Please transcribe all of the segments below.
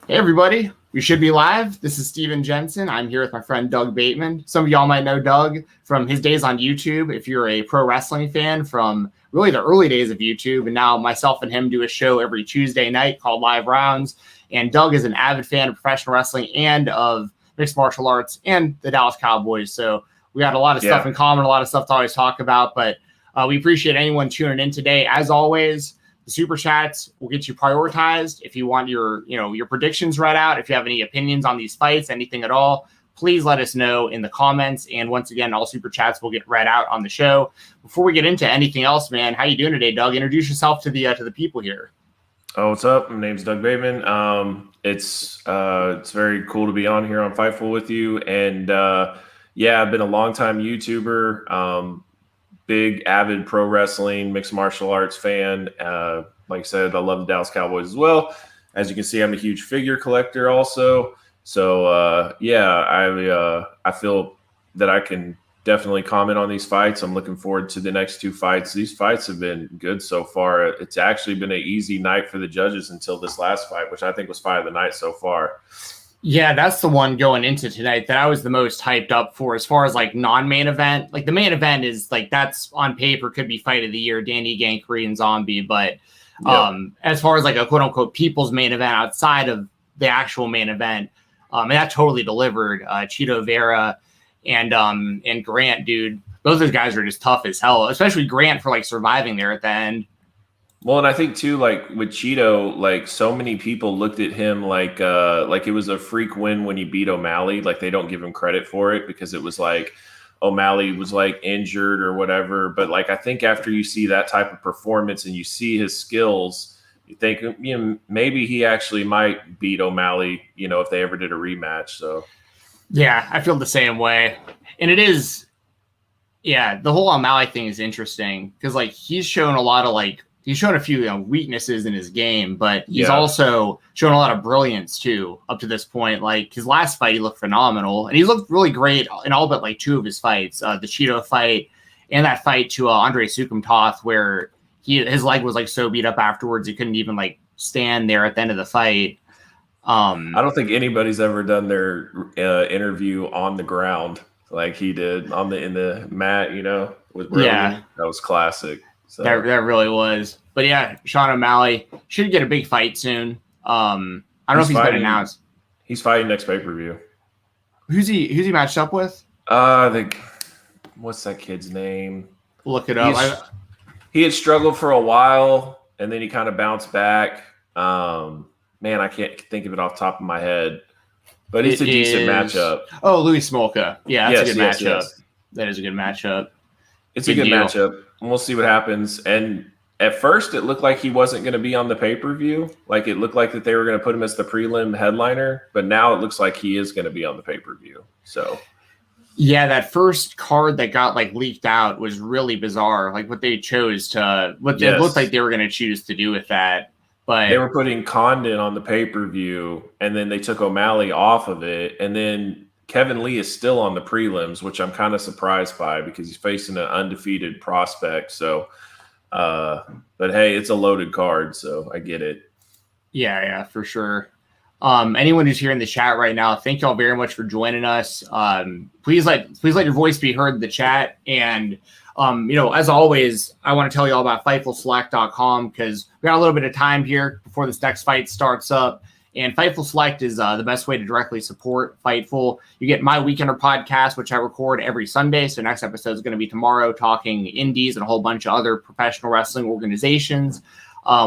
Hey everybody, we should be live. This is Jensen. I'm here with my friend Doug Bateman. Some of y'all might know Doug from his days on YouTube. If you're a pro wrestling fan from really the early days of YouTube, and now myself and him do a show every Tuesday night called Live Rounds. And Doug is an avid fan of professional wrestling and of mixed martial arts and the Dallas Cowboys. So we got a lot of stuff in common, a lot of stuff to always talk about, but we appreciate anyone tuning in today. As always, the super chats will get you prioritized. If you want your predictions read out, if you have any opinions on these fights, anything at all, please let us know in the comments. And once again, all super chats will get read out on the show. Before we get into anything else, man, how you doing today, Doug? Introduce yourself to the people here. Oh, what's up? My name's Doug Bateman. It's very cool to be on here on Fightful with you. And I've been a longtime YouTuber. Big avid pro wrestling, mixed martial arts fan. Like I said, I love the Dallas Cowboys as well. As you can see, I'm a huge figure collector also. So I feel that I can definitely comment on these fights. I'm looking forward to the next two fights. These fights have been good so far. It's actually been an easy night for the judges until this last fight, which I think was fight of the night so far. Yeah, that's the one going into tonight that I was the most hyped up for as far as like non-main event. Like the main event is like that's on paper could be fight of the year, Danny Gang, Korean Zombie. But as far as like a quote unquote people's main event outside of the actual main event, and that totally delivered. Cheeto Vera and Grant, dude, both those guys are just tough as hell, especially Grant for like surviving there at the end. Well, and I think too, like with Cheeto, like so many people looked at him like it was a freak win when he beat O'Malley. Like they don't give him credit for it because it was like O'Malley was like injured or whatever. But like I think after you see that type of performance and you see his skills, you think maybe he actually might beat O'Malley. If they ever did a rematch. So yeah, I feel the same way, and it is. Yeah, the whole O'Malley thing is interesting because like he's shown a lot of he's shown a few weaknesses in his game, but he's also shown a lot of brilliance too up to this point. Like his last fight, he looked phenomenal, and he looked really great in all but like two of his fights, the Cheeto fight and that fight to Andre Sukumtoth, where his leg was like so beat up afterwards he couldn't even like stand there at the end of the fight. I don't think anybody's ever done their interview on the ground like he did in the mat, with Rogan. Yeah, that was classic. So. That really was. But yeah, Sean O'Malley should get a big fight soon. I don't know if he's been announced. He's fighting next pay-per-view. Who's he matched up with? I think what's that kid's name? Look it up. He had struggled for a while and then he kind of bounced back. Man, I can't think of it off the top of my head. But it's a decent matchup. Oh, Louis Smolka. Yeah, that's a good matchup. Yes. That is a good matchup. It's a good matchup. And we'll see what happens. And at first, it looked like he wasn't going to be on the pay-per-view. Like, it looked like that they were going to put him as the prelim headliner. But now it looks like he is going to be on the pay-per-view. So, yeah, that first card that got, leaked out was really bizarre. Like, what they chose to – it looked like they were going to choose to do with that. But they were putting Condon on the pay-per-view, and then they took O'Malley off of it. And then Kevin Lee is still on the prelims, which I'm kind of surprised by because he's facing an undefeated prospect. So, but hey, it's a loaded card, so I get it. Yeah, for sure. Anyone who's here in the chat right now, thank y'all very much for joining us. Please let your voice be heard in the chat. And as always, I want to tell you all about FightfulSelect.com because we got a little bit of time here before this next fight starts up. And Fightful Select is the best way to directly support Fightful. You get my Weekender podcast, which I record every Sunday. So next episode is going to be tomorrow, talking indies and a whole bunch of other professional wrestling organizations.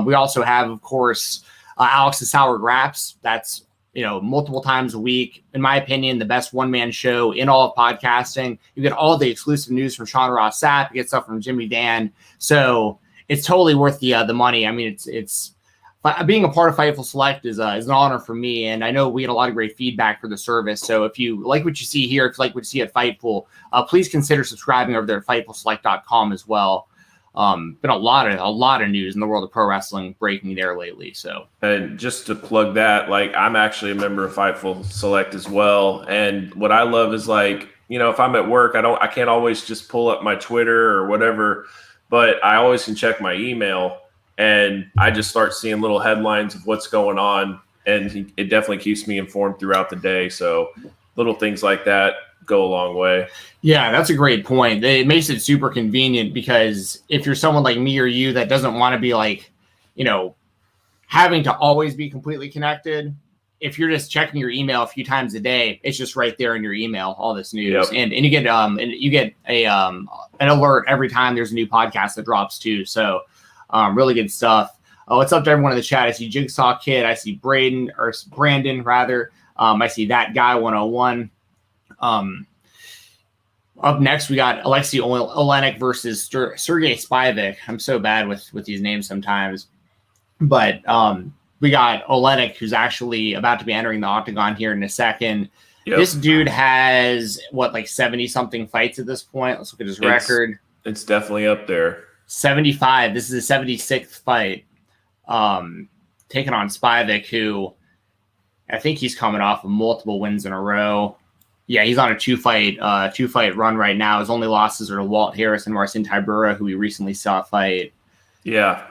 We also have, of course, Alex's Sour Graps. That's multiple times a week. In my opinion, the best one-man show in all of podcasting. You get all the exclusive news from Sean Ross Sapp. You get stuff from Jimmy Dan. So it's totally worth the money. I mean, it's being a part of Fightful Select is an honor for me, and I know we get a lot of great feedback for the service. So if you like what you see here, if you like what you see at Fightful, please consider subscribing over there at FightfulSelect.com as well. Been a lot of news in the world of pro wrestling breaking there lately. So, and just to plug that, I'm actually a member of Fightful Select as well. And what I love is if I'm at work, I can't always just pull up my Twitter or whatever, but I always can check my email and I just start seeing little headlines of what's going on. and it definitely keeps me informed throughout the day. So little things like that go a long way. Yeah, that's a great point. It makes it super convenient because if you're someone like me or you that doesn't want to be like, having to always be completely connected, if you're just checking your email a few times a day, it's just right there in your email, all this news. Yep. And you get an alert every time there's a new podcast that drops too. So really good stuff. What's up to everyone in the chat? I see Jigsaw Kid. I see Brandon rather. I see that guy 101. Up next, we got Alexei Olenek versus Sergey Spivak. I'm so bad with these names sometimes. But we got Olenek, who's actually about to be entering the octagon here in a second. Yep. This dude has, 70-something fights at this point? Let's look at his record. It's definitely up there. 75. This is a 76th fight. Taking on Spivak, who I think he's coming off of multiple wins in a row. Yeah, he's on a two-fight run right now. His only losses are to Walt Harris and Marcin Tybura, who we recently saw fight. Yeah.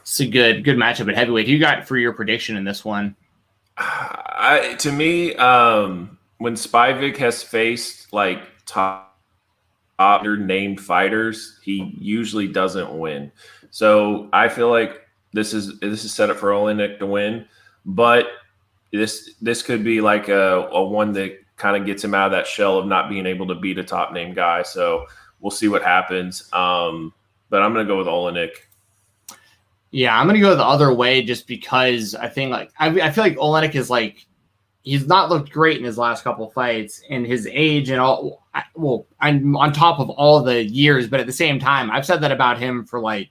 It's a good matchup at heavyweight. Who you got for your prediction in this one? To me, when Spivak has faced top named fighters, he usually doesn't win. So I feel like this is set up for Olenek to win, but this could be like a one that kind of gets him out of that shell of not being able to beat a top name guy. So we'll see what happens. But I'm going to go with Olenek. Yeah, I'm going to go the other way just because I think I feel like Olenek is he's not looked great in his last couple of fights, and his age and all. I'm on top of all the years, but at the same time, I've said that about him for a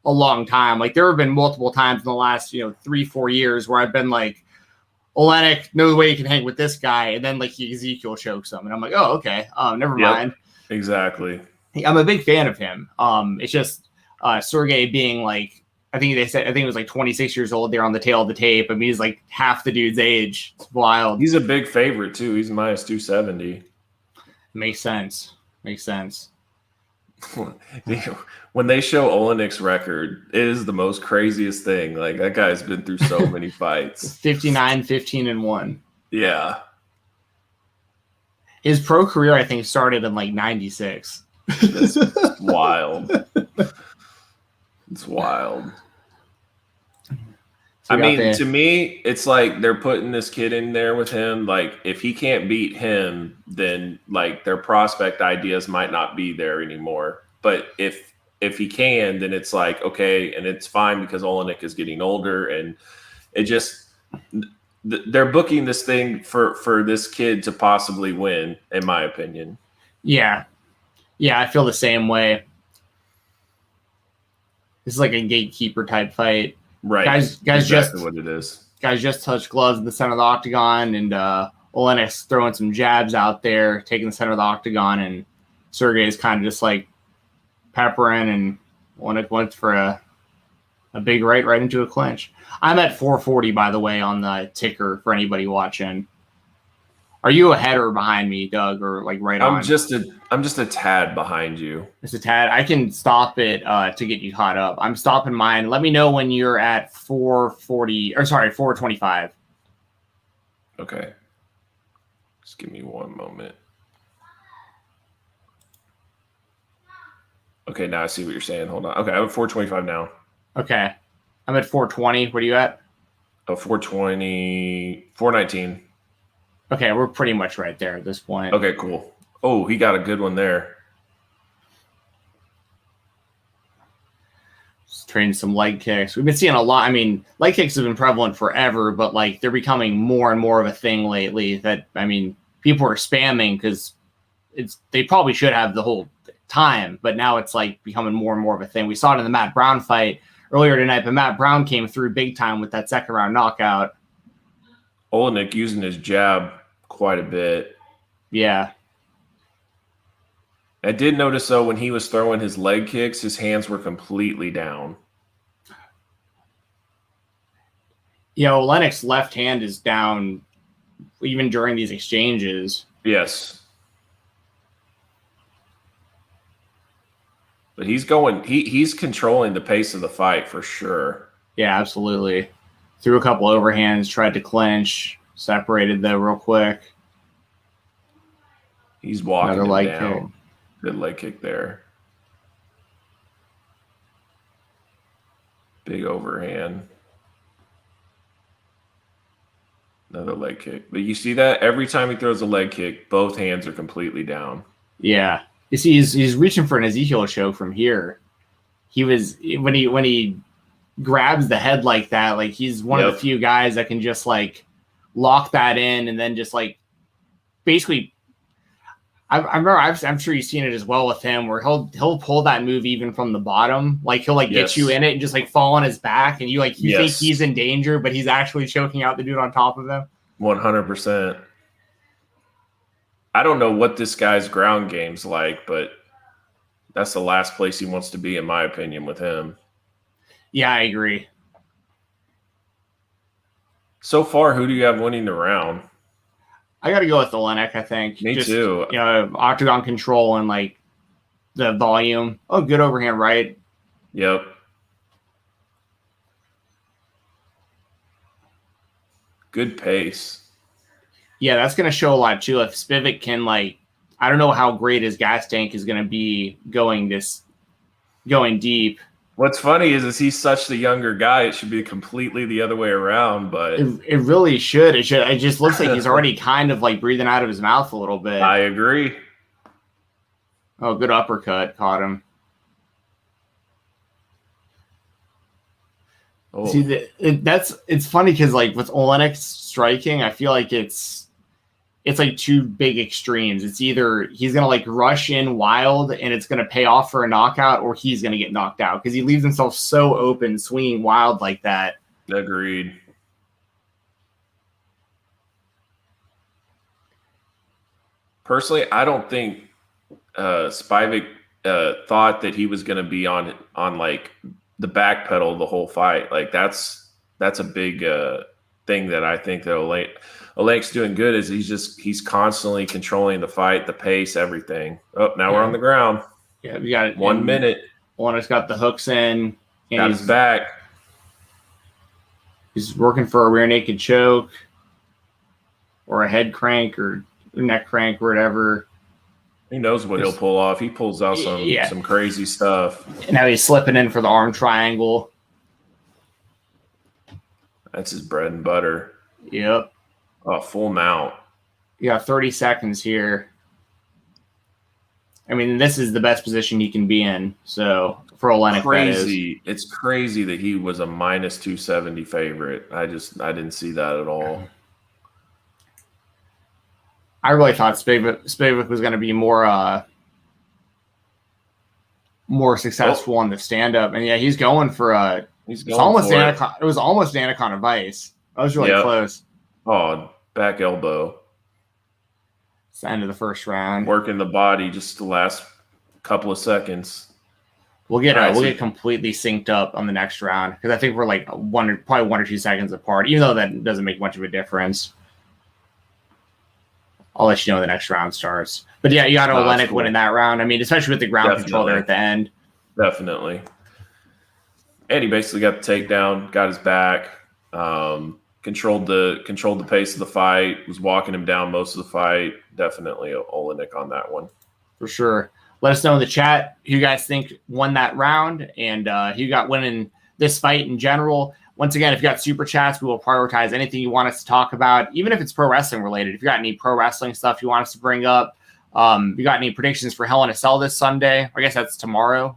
long time. There have been multiple times in the last 3-4 years where I've been like, Olenek, no way he can hang with this guy, and then Ezekiel chokes him, and I'm like, oh, okay, never mind. Exactly. I'm a big fan of him. It's just Sergey being I think it was 26 years old there on the tail of the tape. I mean, he's half the dude's age. It's wild. He's a big favorite too. He's minus 270. Makes sense. When they show Olenek's record, it is the most craziest thing. That guy's been through so many fights. 59, 15-1. Yeah. His pro career, I think, started in 96. That's wild. It's wild. So to me, it's they're putting this kid in there with him. If he can't beat him, then their prospect ideas might not be there anymore. But if he can, then it's okay, and it's fine because Olenek is getting older, and it just they're booking this thing for this kid to possibly win, in my opinion. Yeah, I feel the same way. This is a gatekeeper type fight. Right. Guys exactly what it is. Guys just touched gloves in the center of the octagon, and Olenek's throwing some jabs out there, taking the center of the octagon, and Sergey is kind of just peppering, and Olenek went for a big right into a clinch. I'm at 440, by the way, on the ticker for anybody watching. Are you ahead or behind me, Doug, or right on? I'm just a tad behind you. It's a tad. I can stop it to get you caught up. I'm stopping mine. Let me know when you're at 425. Okay. Just give me one moment. Okay, now I see what you're saying. Hold on. Okay, I'm at 425 now. Okay. I'm at 420. What are you at? 420, 419. Okay, we're pretty much right there at this point. Okay, cool. Oh, he got a good one there. Just trading some leg kicks. We've been seeing a lot. I mean, leg kicks have been prevalent forever, but they're becoming more and more of a thing lately. That people are spamming because they probably should have the whole time, but now it's becoming more and more of a thing. We saw it in the Matt Brown fight earlier tonight, but Matt Brown came through big time with that second round knockout. Olenek using his jab quite a bit. Yeah. I did notice, though, when he was throwing his leg kicks, his hands were completely down. Yeah, Olenek's left hand is down even during these exchanges. Yes. But he's controlling the pace of the fight for sure. Yeah, absolutely. Threw a couple overhands, tried to clinch, separated though real quick. He's walking Another him leg down. kick. Good leg kick there. Big overhand. Another leg kick. But you see that? Every time he throws a leg kick, both hands are completely down. Yeah. You see, he's reaching for an Ezekiel choke from here. He was when he grabs the head like that, like he's one of the few guys that can just like lock that in and then just like basically. I remember I'm sure you've seen it as well with him, where he'll pull that move even from the bottom, like he'll like get you in it and just like fall on his back, and you think he's in danger, but he's actually choking out the dude on top of him. 100%. I don't know what this guy's ground game's like, but that's the last place he wants to be, in my opinion, with him. Yeah, I agree. So far, who do you have winning the round? I got to go with Olenek, I think. Me too. Octagon control and like the volume. Oh, good overhand right. Yep. Good pace. Yeah, that's going to show a lot too. If Spivak can I don't know how great his gas tank is going to be going deep. What's funny is he's such the younger guy. It should be completely the other way around, but it really should. It just looks like he's already kind of like breathing out of his mouth a little bit. I agree. Oh, good uppercut. Caught him. Oh. See, it's funny because like with Olenek striking, I feel like it's like two big extremes. It's either he's going to like rush in wild and it's going to pay off for a knockout, or he's going to get knocked out because he leaves himself so open, swinging wild like that. Agreed. Personally, I don't think Spivak thought that he was going to be on like the back pedal the whole fight. Like that's a big thing that I think that Olenek's doing good is he's constantly controlling the fight, the pace, everything. Oh, now we're on the ground. Yeah, we got it. 1 minute. Olenek got the hooks in. And got his back. He's working for a rear naked choke or a head crank or neck crank or whatever. He knows what he'll pull off. He pulls out some crazy stuff. And now he's slipping in for the arm triangle. That's his bread and butter. Yep. Oh, full mount. You got 30 seconds here. I mean, this is the best position he can be in. So for Olenek, crazy. It's crazy that he was a minus 270 favorite. I didn't see that at all. I really thought Spivak was going to be more successful on the stand up, and yeah, he's going for a. It was almost Anaconda Vice. That was really close. Oh, back elbow. It's the end of the first round. Working the body just the last couple of seconds. We'll get completely synced up on the next round because I think we're like probably 1 or 2 seconds apart, even though that doesn't make much of a difference. I'll let you know when the next round starts. But yeah, you got Olenek winning that round. I mean, especially with the ground control there at the end. Definitely. And he basically got the takedown, got his back, controlled the pace of the fight, was walking him down most of the fight. Definitely Olenek on that one. For sure. Let us know in the chat who you guys think won that round and who you got winning this fight in general. Once again, if you got super chats, we will prioritize anything you want us to talk about, even if it's pro wrestling related. If you got any pro wrestling stuff you want us to bring up, you got any predictions for Hell in a Cell this Sunday? I guess that's tomorrow.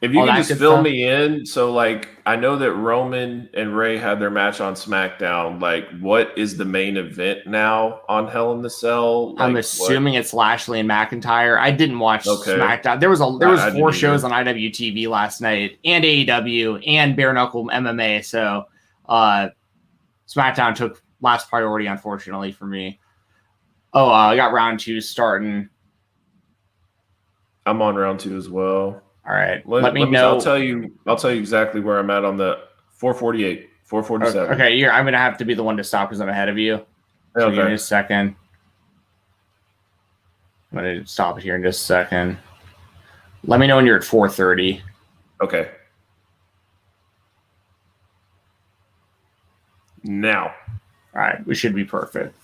If you can just fill me in. So, like, I know that Roman and Ray had their match on SmackDown. Like, what is the main event now on Hell in the Cell? Like, I'm assuming it's Lashley and McIntyre. I didn't watch SmackDown. There was 4 shows on IWTV last night, and AEW, and Bare Knuckle MMA. So, SmackDown took last priority, unfortunately, for me. Oh, I got round 2 starting. I'm on round 2 as well. All right. Let me know. I'll tell you exactly where I'm at on the 448, 447. Okay, I'm going to have to be the one to stop because I'm ahead of you. So give me a second. I'm going to stop it here in just a second. Let me know when you're at 430. Okay. Now. All right, we should be perfect.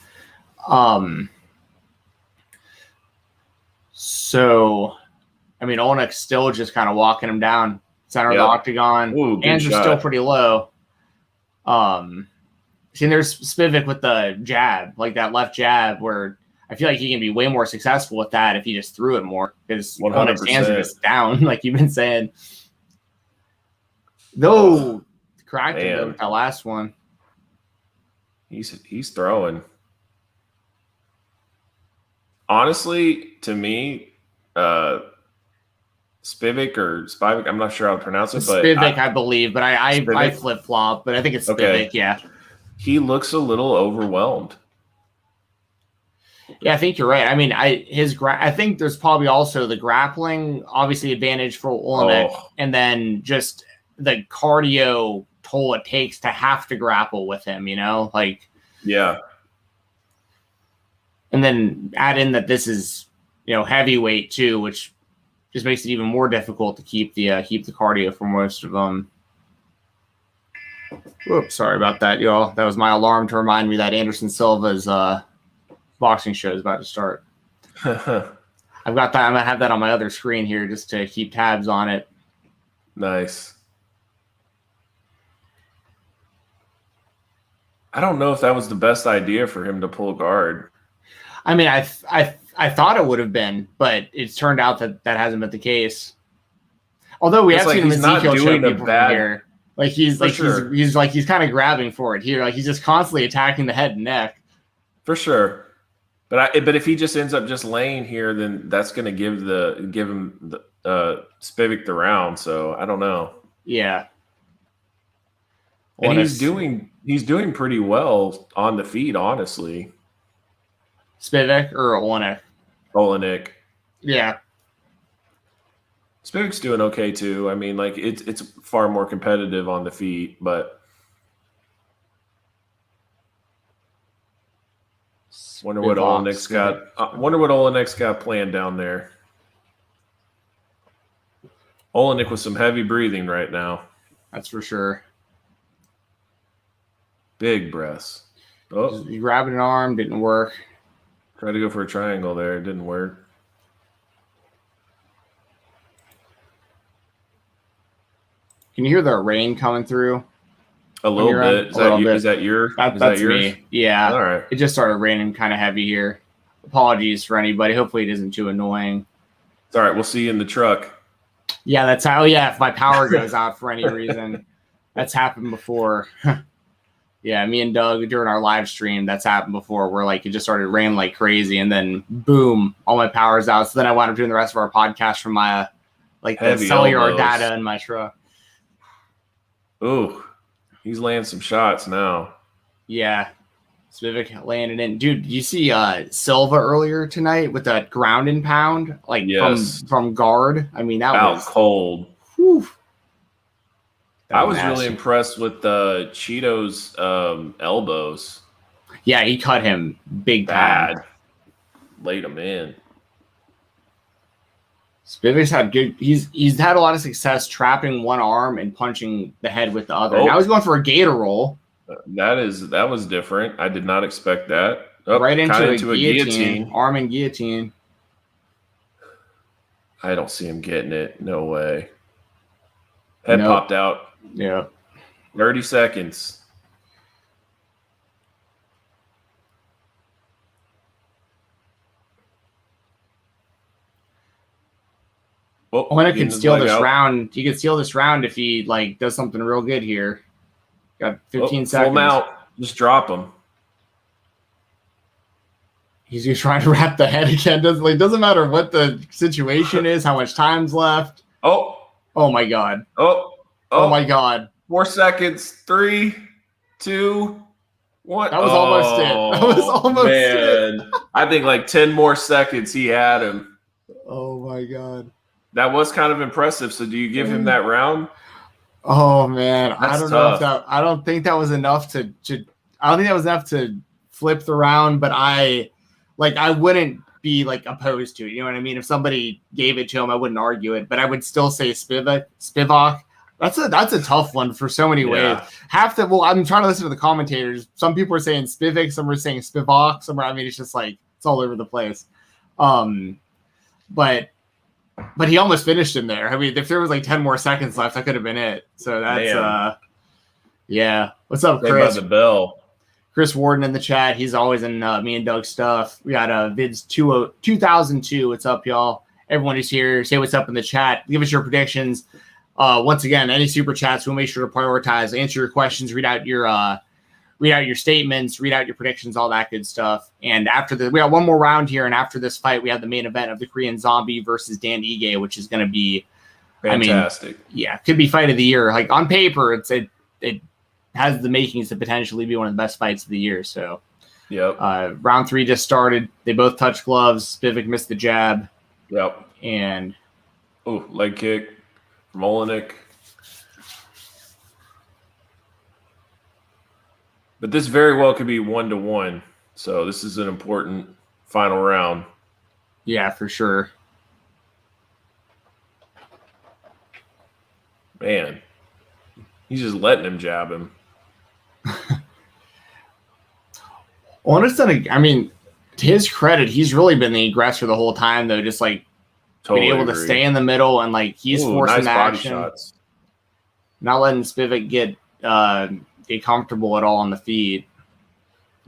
So, I mean, Olnick's still just kind of walking him down center of the octagon. Ooh, hands are still pretty low. See, there's Spivak with the jab, like that left jab, where I feel like he can be way more successful with that if he just threw it more, because Olnick's hands are just down, like you've been saying. Though, cracked it with that last one. He's throwing. Honestly, to me, Spivak or Spivak, I'm not sure how to pronounce it, but Spivak, I believe, but I flip flop, but I think it's Spivak. Okay. Yeah. He looks a little overwhelmed. Yeah, I think you're right. I mean, I think there's probably also the grappling, obviously advantage for Olnick, and then just the cardio toll it takes to have to grapple with him. Yeah. And then add in that this is heavyweight too, which just makes it even more difficult to keep the cardio for most of them. Whoops, sorry about that, y'all. That was my alarm to remind me that Anderson Silva's boxing show is about to start. I've got that. I'm gonna have that on my other screen here just to keep tabs on it. Nice. I don't know if that was the best idea for him to pull guard. I mean, I thought it would have been, but it's turned out that hasn't been the case. Although we have seen Ezekiel show people from here, like he's kind of grabbing for it here, like he's just constantly attacking the head and neck. For sure, but if he just ends up just laying here, then that's going to give him the Spivak the round. So I don't know. Yeah, and he's doing pretty well on the feet, honestly. Spivak or Olnick? Olnick. Yeah. Spivak's doing okay too. I mean, like it's far more competitive on the feet, but wonder what Olnick's got planned down there. Olnick with some heavy breathing right now. That's for sure. Big breaths. Oh, he grabbed an arm, didn't work. Tried to go for a triangle there. It didn't work. Can you hear the rain coming through? A little bit. Is that yours? That's me. Yeah. All right. It just started raining kind of heavy here. Apologies for anybody. Hopefully it isn't too annoying. It's all right. We'll see you in the truck. Yeah, that's how. Yeah, if my power goes out for any reason, that's happened before. Yeah, me and Doug during our live stream, that's happened before, where like it just started raining like crazy, and then boom, all my power's out. So then I wound up doing the rest of our podcast from my the cellular data in my truck. Ooh, he's laying some shots now. Yeah, Spivak laying it in. Dude, you see Silva earlier tonight with that ground and pound, from guard? I mean, that was cold. Whew. I was really impressed with Cheeto's elbows. Yeah, he cut him big time. Laid him in. Spivak's had good. He's had a lot of success trapping one arm and punching the head with the other. Now he's going for a gator roll. That was different. I did not expect that. Right into a guillotine. Arm and guillotine. I don't see him getting it. No way. Head popped out. Yeah. 30 seconds. Well, Olnick could steal this round. He could steal this round if he does something real good here. Got 15 seconds. Full mount. Just drop him. He's just trying to wrap the head again. Doesn't matter what the situation is, how much time's left. Oh my God. Oh my God. 4 seconds. 3, 2, 1. That was almost it. That was almost it. I think 10 more seconds he had him. Oh my God. That was kind of impressive. So do you give him that round? Oh man. That's I don't tough. know I don't think that was enough to flip the round, but I wouldn't be opposed to it. You know what I mean? If somebody gave it to him, I wouldn't argue it, but I would still say Spivak. That's a tough one for so many ways. I'm trying to listen to the commentators. Some people are saying Spivak, some are saying Spivak, it's just like it's all over the place. But he almost finished him there. I mean, if there was like 10 more seconds left, that could have been it. So that's yeah. What's up, Chris? By the bell. Chris Warden in the chat. He's always in me and Doug's stuff. We got Vids 2002. What's up, y'all? Everyone who's here, say what's up in the chat. Give us your predictions. Once again, any super chats, we'll make sure to prioritize, answer your questions, read out your statements, read out your predictions, all that good stuff. And we got one more round here, and after this fight, we have the main event of the Korean Zombie versus Dan Ige, which is going to be fantastic. Could be fight of the year. Like on paper, it has the makings to potentially be one of the best fights of the year. So, round 3 just started. They both touched gloves. Spivak missed the jab. Yep. And leg kick from Olenek. But this very well could be 1-1. So this is an important final round. Yeah, for sure. Man, he's just letting him jab him. Honestly, I mean, to his credit, he's really been the aggressor the whole time, though. Just like being able to stay in the middle and like he's forcing the action, shots. Not letting Spivak get comfortable at all on the feet.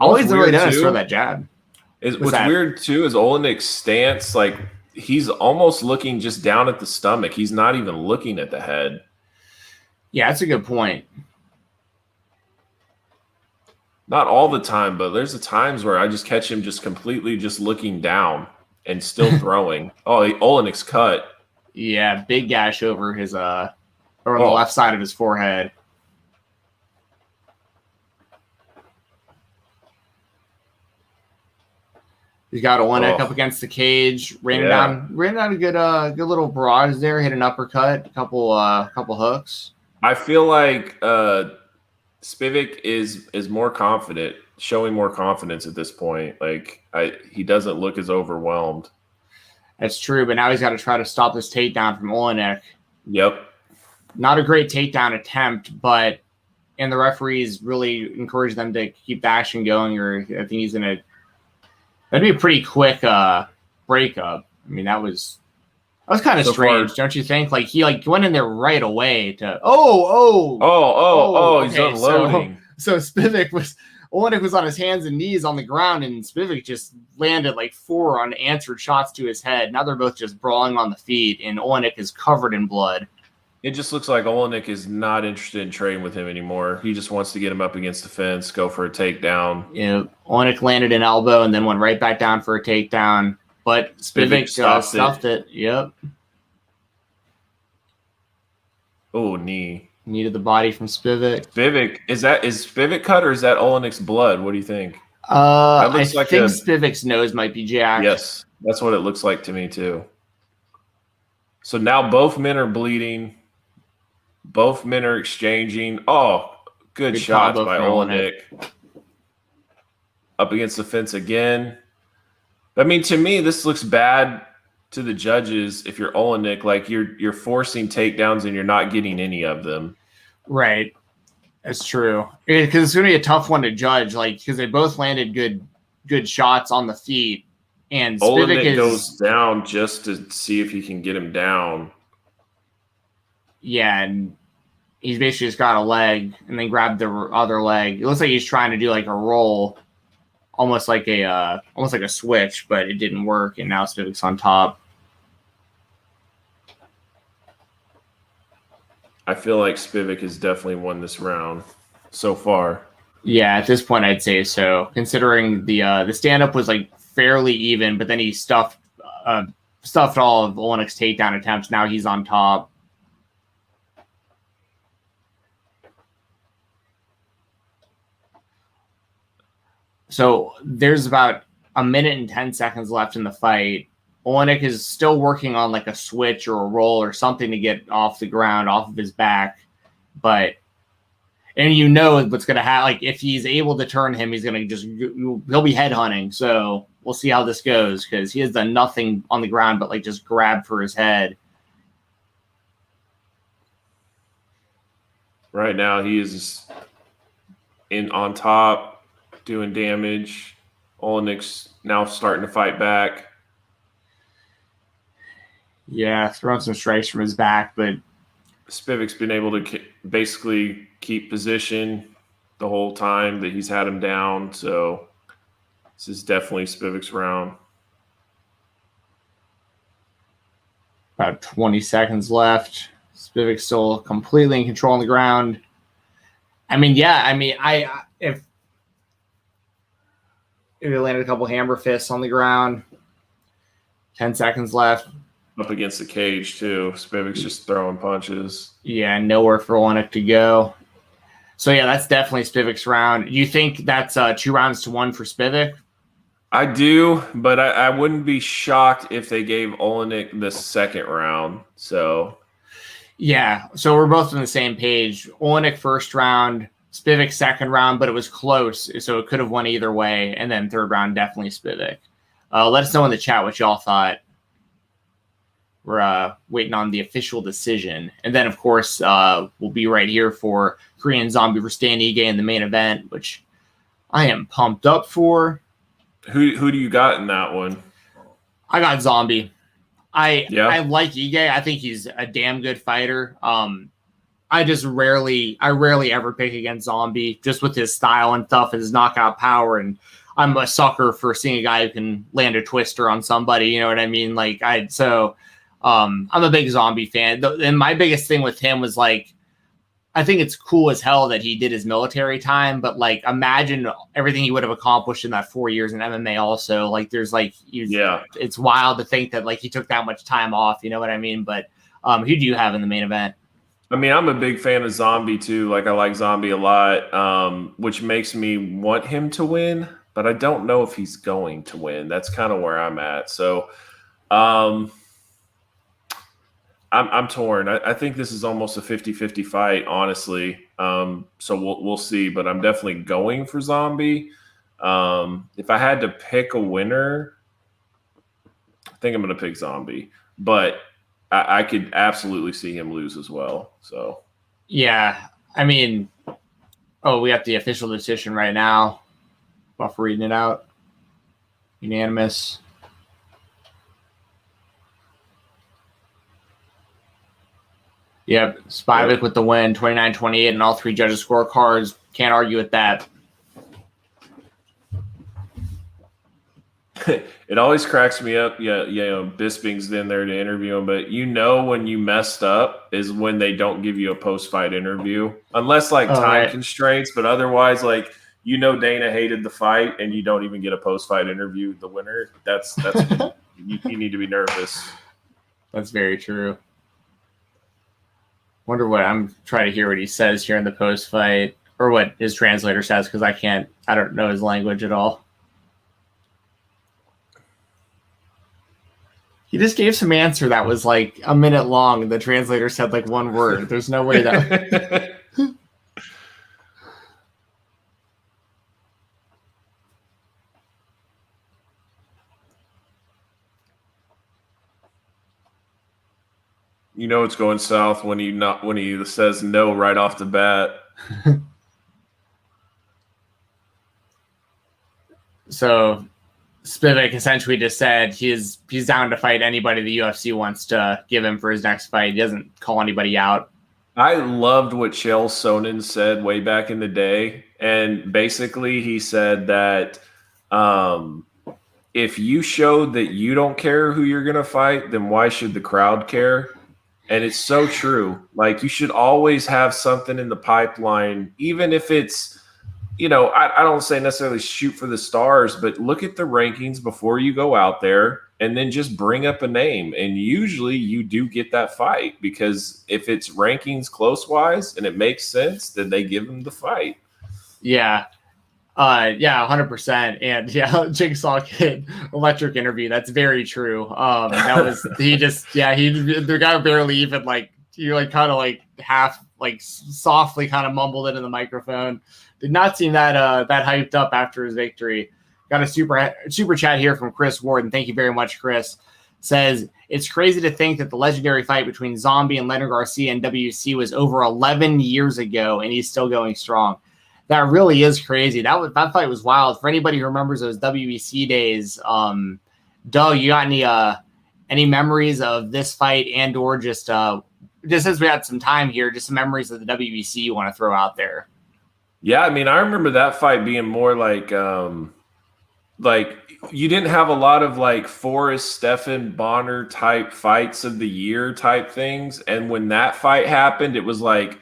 All he's really done is throw that jab. What's weird too is Olenek's stance. Like he's almost looking just down at the stomach. He's not even looking at the head. Yeah, that's a good point. Not all the time, but there's the times where I just catch him just completely just looking down and still throwing. Olenek's cut. Yeah, big gash over his or on the left side of his forehead. He's got Olenek up against the cage, ran down a good little barrage there, hit an uppercut, a couple hooks. I feel like Spivak is more confident, showing more confidence at this point. Like he doesn't look as overwhelmed. That's true, but now he's got to try to stop this takedown from Olenek. Yep. Not a great takedown attempt, and the referees really encourage them to keep the action going, or I think that'd be a pretty quick breakup. I mean, that was kind of strange, don't you think? Like he went in there right away to he's unloading. So Olenek was on his hands and knees on the ground, and Spivak just landed like 4 unanswered shots to his head. Now they're both just brawling on the feet, and Olenek is covered in blood. It just looks like Olenek is not interested in trading with him anymore. He just wants to get him up against the fence, go for a takedown. Yeah, Olenek landed an elbow and then went right back down for a takedown. But Spivak stuffed it. Yep. Oh, knee. Knee to the body from Spivak. Is Spivak cut or is that Olenek's blood? What do you think? I think Spivak's nose might be jacked. Yes, that's what it looks like to me too. So now both men are bleeding. Both men are exchanging. Oh, good shots by Olenek. Up against the fence again. I mean, to me, this looks bad to the judges if you're Olenek. Like you're forcing takedowns and you're not getting any of them. Right. That's true. Because it's going to be a tough one to judge, because they both landed good shots on the feet. And Olenek goes down just to see if he can get him down. Yeah, and he's basically just got a leg and then grabbed the other leg. It looks like he's trying to do like a roll, almost like a switch, but it didn't work, and now Spivak's on top. I feel like Spivak has definitely won this round so far. Yeah, at this point, I'd say so. Considering the stand-up was like fairly even, but then he stuffed all of Olenek's takedown attempts. Now he's on top. So there's about a minute and 10 seconds left in the fight. Olenek is still working on like a switch or a roll or something to get off the ground, off of his back. And what's going to happen. Like if he's able to turn him, he'll be head hunting. So we'll see how this goes, because he has done nothing on the ground but like just grab for his head. Right now, he is on top, doing damage. Olenek's now starting to fight back. Yeah, throwing some strikes from his back, but Spivak's been able to basically keep position the whole time that he's had him down. So this is definitely Spivak's round. About 20 seconds left. Spivak's still completely in control on the ground. I mean, yeah, I mean, if he landed a couple hammer fists on the ground, 10 seconds left. Up against the cage, too. Spivak's just throwing punches. Yeah, nowhere for Olenek to go. So, yeah, that's definitely Spivak's round. You think that's 2-1 for Spivak? I do, but I wouldn't be shocked if they gave Olenek the second round. So, yeah, so we're both on the same page. Olenek first round, Spivak second round, but it was close, so it could have won either way. And then third round, definitely Spivak. Let us know in the chat what y'all thought. We're waiting on the official decision. And then, of course, we'll be right here for Korean Zombie versus Dan Ige in the main event, which I am pumped up for. Who do you got in that one? I got Zombie. I like Ige. I think he's a damn good fighter. I rarely ever pick against Zombie, just with his style and stuff and his knockout power. And I'm a sucker for seeing a guy who can land a twister on somebody. You know what I mean? I'm a big Zombie fan. And my biggest thing with him was I think it's cool as hell that he did his military time, but imagine everything he would have accomplished in that 4 years in MMA also. It's wild to think that he took that much time off, you know what I mean? But who do you have in the main event? I mean, I'm a big fan of Zombie too. I like Zombie a lot, which makes me want him to win, but I don't know if he's going to win. That's kind of where I'm at. So, I'm torn. I think this is almost a 50-50 fight, honestly. So we'll see, but I'm definitely going for Zombie. If I had to pick a winner, I think I'm going to pick Zombie, but I could absolutely see him lose as well. So yeah, I mean, we have the official decision right now. Buff reading it out. Unanimous. Yep, Spivak with the win, 29-28, and all three judges' scorecards. Can't argue with that. It always cracks me up. Yeah, Bisping's in there to interview him, but when you messed up is when they don't give you a post-fight interview, unless time constraints. But otherwise, Dana hated the fight, and you don't even get a post-fight interview. The winner, that's you need to be nervous. That's very true. Wonder what I'm trying to hear what he says here in the post fight, or what his translator says, because I don't know his language at all. He just gave some answer that was a minute long, and the translator said one word. There's no way that. It's going south when he says no right off the bat. So Spivak essentially just said he's down to fight anybody the UFC wants to give him for his next fight. He doesn't call anybody out. I loved what Chael Sonnen said way back in the day. And basically he said that if you showed that you don't care who you're going to fight, then why should the crowd care? And it's so true. You should always have something in the pipeline, even if it's, I don't say necessarily shoot for the stars, but look at the rankings before you go out there and then just bring up a name. And usually you do get that fight, because if it's rankings close wise and it makes sense, then they give them the fight. Yeah. 100%. And Jigsaw Kid electric interview. That's very true. That was, the guy barely even half softly kind of mumbled into the microphone. Did not seem that hyped up after his victory. Got a super chat here from Chris Warden. Thank you very much, Chris. says, it's crazy to think that the legendary fight between Zombie and Leonard Garcia and WC was over 11 years ago, and he's still going strong. That really is crazy. That fight was wild. For anybody who remembers those WEC days, Doug, you got any memories of this fight and or just since we had some time here, just some memories of the WEC you want to throw out there? Yeah, I mean, I remember that fight being more like you didn't have a lot of like Forrest, Stephan Bonner type fights of the year type things. And when that fight happened, it was like,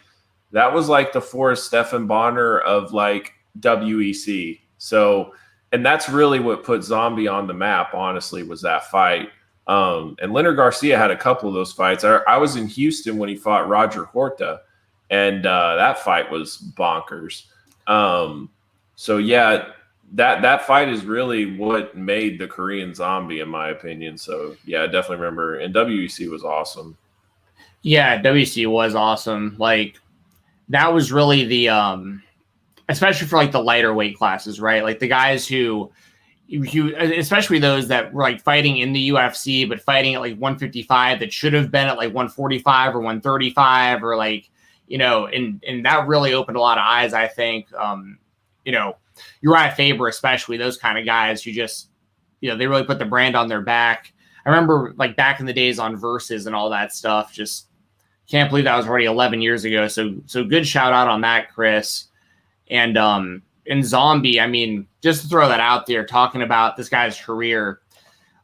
that was like the Forrest, Stephan Bonner of like WEC. So, and that's really what put Zombie on the map, honestly, was that fight. And Leonard Garcia had a couple of those fights. I was in Houston when he fought Roger Horta, and that fight was bonkers. So yeah, that fight is really what made the Korean Zombie, in my opinion. So yeah, I definitely remember. And WEC was awesome. Yeah, WEC was awesome. Like, that was really the especially for like the lighter weight classes, right? Like the guys who especially those that were like fighting in the UFC, but fighting at like 155 that should have been at like 145 or 135, or like, and that really opened a lot of eyes, I think. Uriah Faber, especially, those kind of guys who just, they really put the brand on their back. I remember like back in the days on Versus and all that stuff, just can't believe that was already 11 years ago. So good shout out on that, Chris. And in Zombie, I mean, just to throw that out there, talking about this guy's career,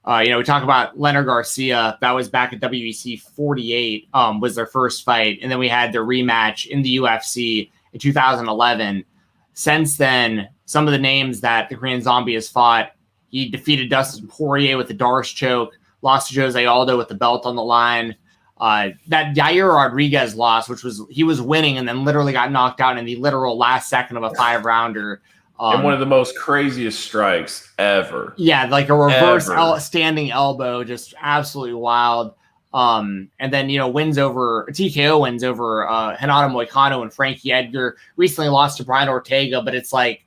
we talk about Leonard Garcia. That was back at WEC 48, was their first fight. And then we had their rematch in the UFC in 2011. Since then, some of the names that the Korean Zombie has fought, he defeated Dustin Poirier with the Darce choke, lost to Jose Aldo with the belt on the line. That Yair Rodriguez loss, he was winning and then literally got knocked out in the literal last second of a 5-rounder. And one of the most craziest strikes ever. Yeah, like a reverse standing elbow, just absolutely wild. And then, TKO wins over Renato Moicano and Frankie Edgar. Recently lost to Brian Ortega, but it's like,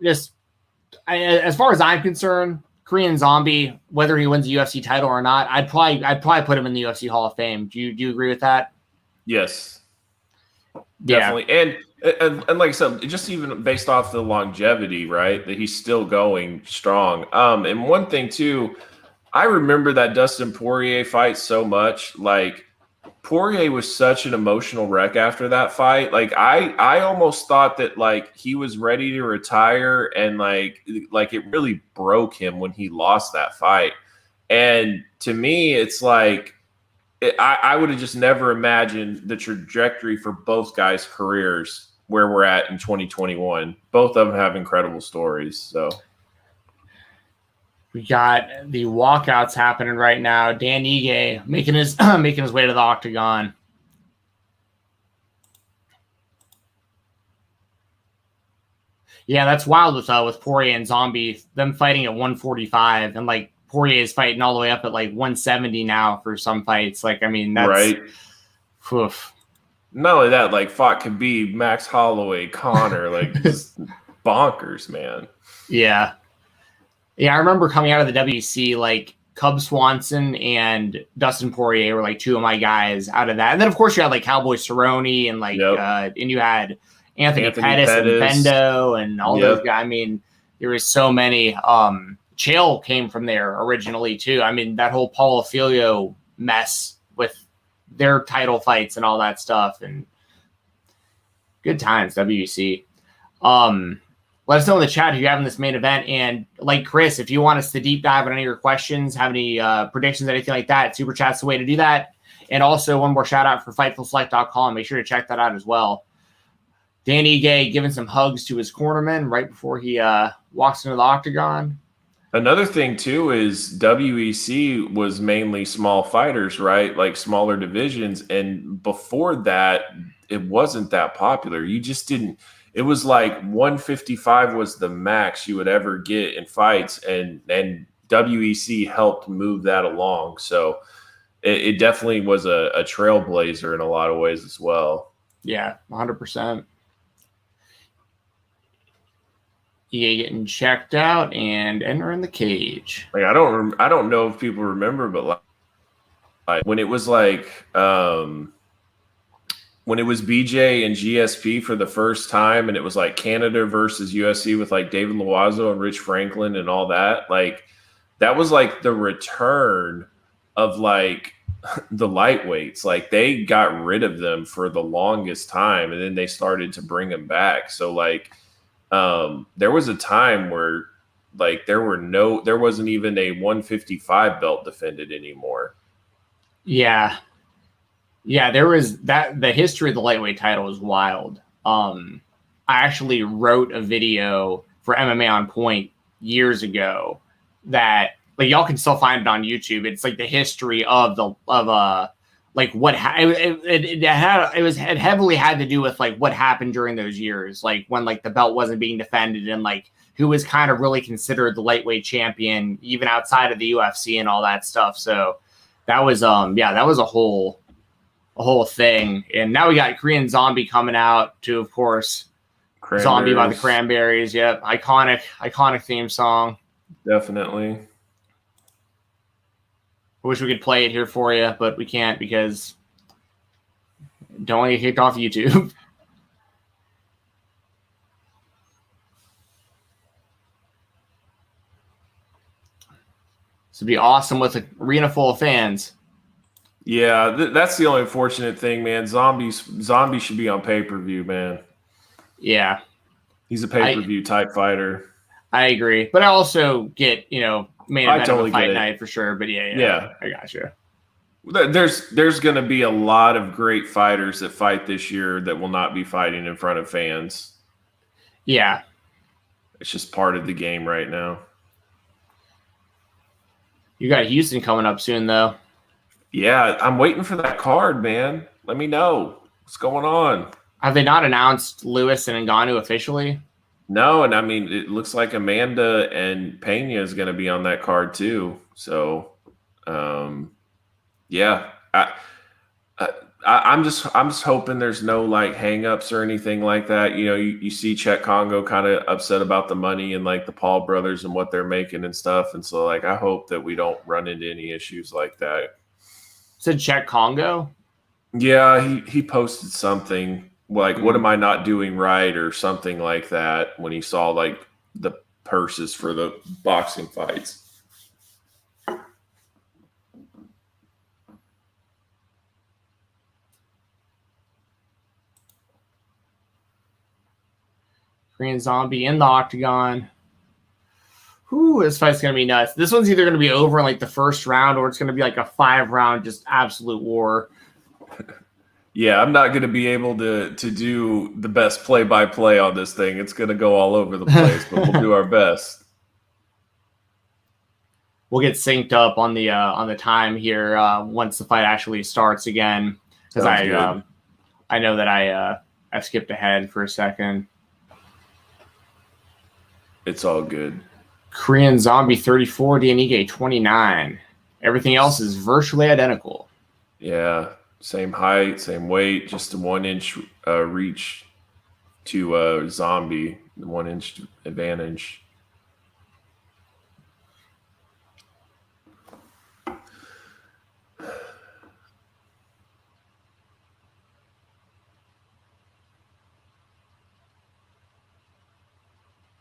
just as far as I'm concerned, Korean Zombie, whether he wins a UFC title or not, I'd probably put him in the UFC Hall of Fame. Do you agree with that? Yes, definitely. Yeah. And like I said, just even based off the longevity, right, that he's still going strong. And one thing too, I remember that Dustin Poirier fight so much. Like, Poirier was such an emotional wreck after that fight. Like, I almost thought that like he was ready to retire, and like it really broke him when he lost that fight. And to me, it's like I would have just never imagined the trajectory for both guys' careers where we're at in 2021. Both of them have incredible stories. So we got the walkouts happening right now. Dan Ige making his way to the octagon. Yeah, that's wild with Poirier and Zombie, them fighting at 145, and like Poirier is fighting all the way up at like 170 now for some fights. Like, I mean, that's right. Oof. Not only that, like fought Khabib, Max Holloway, Conor, like just bonkers, man. Yeah. Yeah, I remember coming out of the WC, like Cub Swanson and Dustin Poirier were like two of my guys out of that. And then, of course, you had like Cowboy Cerrone and like, and you had Anthony Pettis and Bendo and all those guys. I mean, there was so many. Chael came from there originally too. I mean, that whole Paulo Filho mess with their title fights and all that stuff, and good times, WC. Let us know in the chat who you have in this main event. And like Chris, if you want us to deep dive on any of your questions, have any predictions, anything like that, Super Chat's the way to do that. And also one more shout out for FightfulSelect.com. Make sure to check that out as well. Danny Gay giving some hugs to his cornerman right before he walks into the octagon. Another thing too is WEC was mainly small fighters, right? Like smaller divisions. And before that, it wasn't that popular. You just didn't. It was like 155 was the max you would ever get in fights, and WEC helped move that along. So it definitely was a trailblazer in a lot of ways as well. Yeah, 100%. Ige getting checked out and entering the cage. Like I don't know if people remember, but like when it was when it was BJ and GSP for the first time, and it was like Canada versus UFC with like David Loiseau and Rich Franklin and all that. Like that was like the return of like the lightweights. Like they got rid of them for the longest time, and then they started to bring them back. So like there was a time where like there wasn't even a 155 belt defended anymore. Yeah. Yeah, there was that. The history of the lightweight title is wild. I actually wrote a video for MMA on Point years ago that like y'all can still find it on YouTube. It's like the history of like what it heavily had to do with like what happened during those years, like when like the belt wasn't being defended and like who was kind of really considered the lightweight champion even outside of the UFC and all that stuff. So that was that was a whole thing. And now we got Korean Zombie coming out to, of course, Zombie by the Cranberries. Yep. Iconic theme song. Definitely. I wish we could play it here for you, but we can't because don't want to get kicked off YouTube. This would be awesome with an arena full of fans. Yeah, that's the only unfortunate thing, man. Zombie should be on pay-per-view, man. Yeah. He's a pay-per-view type fighter. I agree. But I also get, main event of a fight night for sure. But yeah. I got you. There's going to be a lot of great fighters that fight this year that will not be fighting in front of fans. Yeah. It's just part of the game right now. You got Houston coming up soon, though. Yeah, I'm waiting for that card, man. Let me know what's going on. Have they not announced Lewis and Ngannou officially? No, and I mean, it looks like Amanda and Pena is going to be on that card too. So, yeah, I'm just hoping there's no like hangups or anything like that. You see Chet Congo kind of upset about the money and like the Paul brothers and what they're making and stuff. And so like, I hope that we don't run into any issues like that. Said Chet Congo? Yeah, he posted something like, what am I not doing right or something like that when he saw like the purses for the boxing fights. Korean Zombie in the octagon. Ooh, this fight's going to be nuts. This one's either going to be over in like the first round or it's going to be like a 5-round, just absolute war. Yeah, I'm not going to be able to do the best play-by-play on this thing. It's going to go all over the place, but we'll do our best. We'll get synced up on the time here once the fight actually starts again, because I know that I skipped ahead for a second. It's all good. Korean Zombie 34, Ige 29. Everything else is virtually identical. Yeah, same height, same weight, just a 1-inch reach to Zombie, the 1-inch advantage.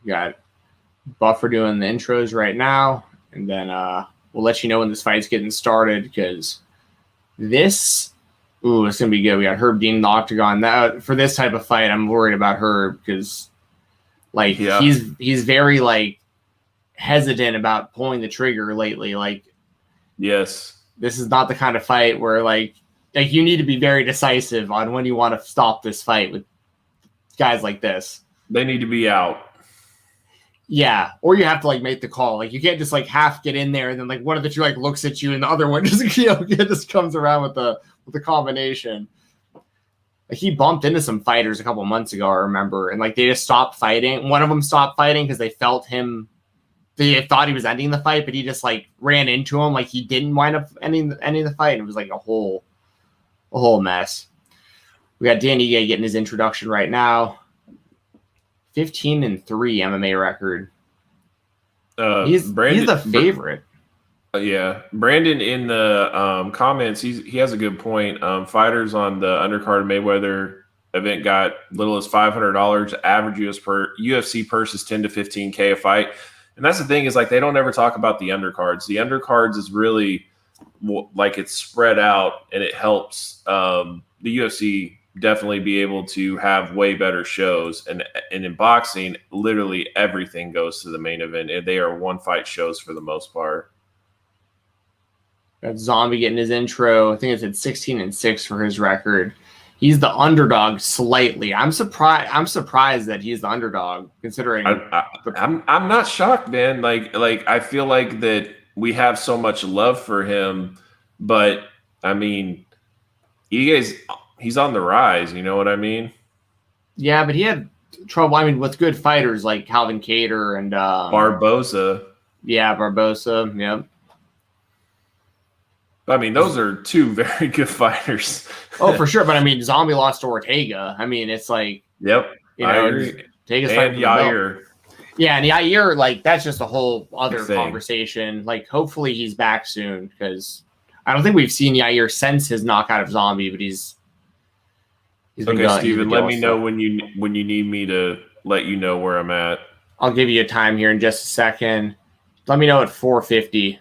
Got Buffer doing the intros right now, and then we'll let you know when this fight's getting started, because it's gonna be good. We got Herb Dean in the octagon. That for this type of fight, I'm worried about Herb because he's very like hesitant about pulling the trigger lately. Like, yes, this is not the kind of fight where like you need to be very decisive on when you want to stop this fight with guys like this. They need to be out. Yeah, or you have to like make the call. Like, you can't just like half get in there and then like one of the two like looks at you and the other one just just comes around with the combination. Like, he bumped into some fighters a couple months ago, I remember, and like they just stopped fighting. One of them stopped fighting because they felt him. They thought he was ending the fight, but he just like ran into him. Like, he didn't wind up ending the fight. And it was like a whole mess. We got Dan Ige getting his introduction right now. 15-3 MMA record. He's the favorite. Yeah, Brandon in the comments, he has a good point. Fighters on the undercard of Mayweather event got little as $500. Average UFC purse is 10 to 15K a fight, and that's the thing is like they don't ever talk about the undercards. The undercards is really like it's spread out, and it helps the UFC definitely be able to have way better shows. And in boxing, literally everything goes to the main event, and they are one fight shows for the most part. Got Zombie getting his intro. I think it's at 16-6 for his record. He's the underdog slightly. I'm surprised that he's the underdog, considering. I'm not shocked, man. Like I feel like that we have so much love for him, but I mean, he's on the rise. You know what I mean? Yeah, but he had trouble. I mean, with good fighters like Calvin Kattar and Barboza. Yeah, Barboza. Yep. I mean, those are two very good fighters. Oh, for sure. But I mean, Zombie lost to Ortega. I mean, it's like, yep, I agree. Ortega's and Yair. Yeah, and Yair, like, that's just a whole other conversation. Like, hopefully he's back soon, because I don't think we've seen Yair since his knockout of Zombie, but he's okay, Steven, let me know when you need me to let you know where I'm at. I'll give you a time here in just a second. Let me know at 4:50.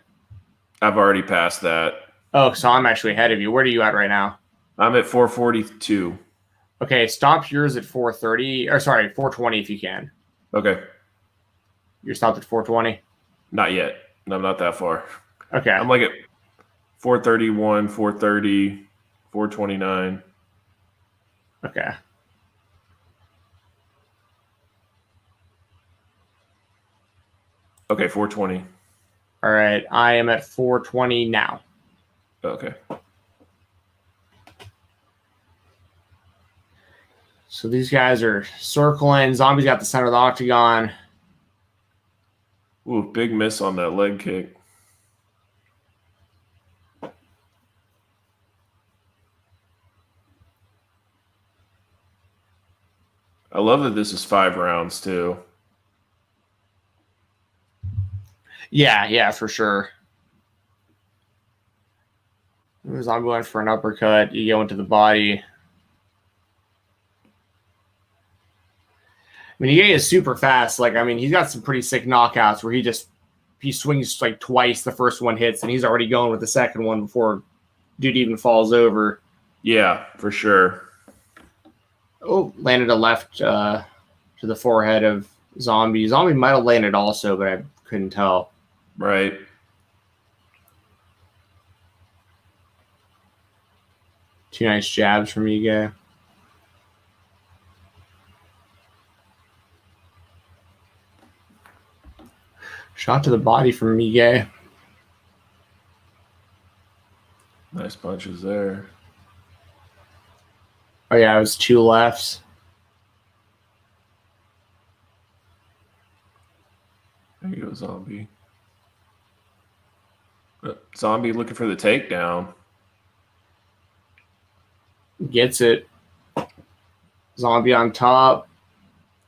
I've already passed that. Oh, so I'm actually ahead of you. Where are you at right now? I'm at 4:42. Okay, stop yours at 4:30. Or sorry, 4:20 if you can. Okay. You're stopped at 4:20? Not yet. I'm not that far. Okay. I'm like at 4:31, 4:30, 4:29. Okay. Okay, 4:20. All right, I am at 4:20 now. Okay. So these guys are circling. Zombie's got the center of the octagon. Ooh, big miss on that leg kick. I love that this is 5 rounds too. Yeah, for sure. Zombie went for an uppercut. You go into the body. I mean, he is super fast. Like, I mean, he's got some pretty sick knockouts where he swings like twice. The first one hits, and he's already going with the second one before dude even falls over. Yeah, for sure. Oh, landed a left to the forehead of Zombie. Zombie might have landed also, but I couldn't tell. Right. Two nice jabs from Ige. Shot to the body from Ige. Nice punches there. Oh, yeah, it was 2 lefts. There you go, Zombie. Zombie looking for the takedown. Gets it. Zombie on top.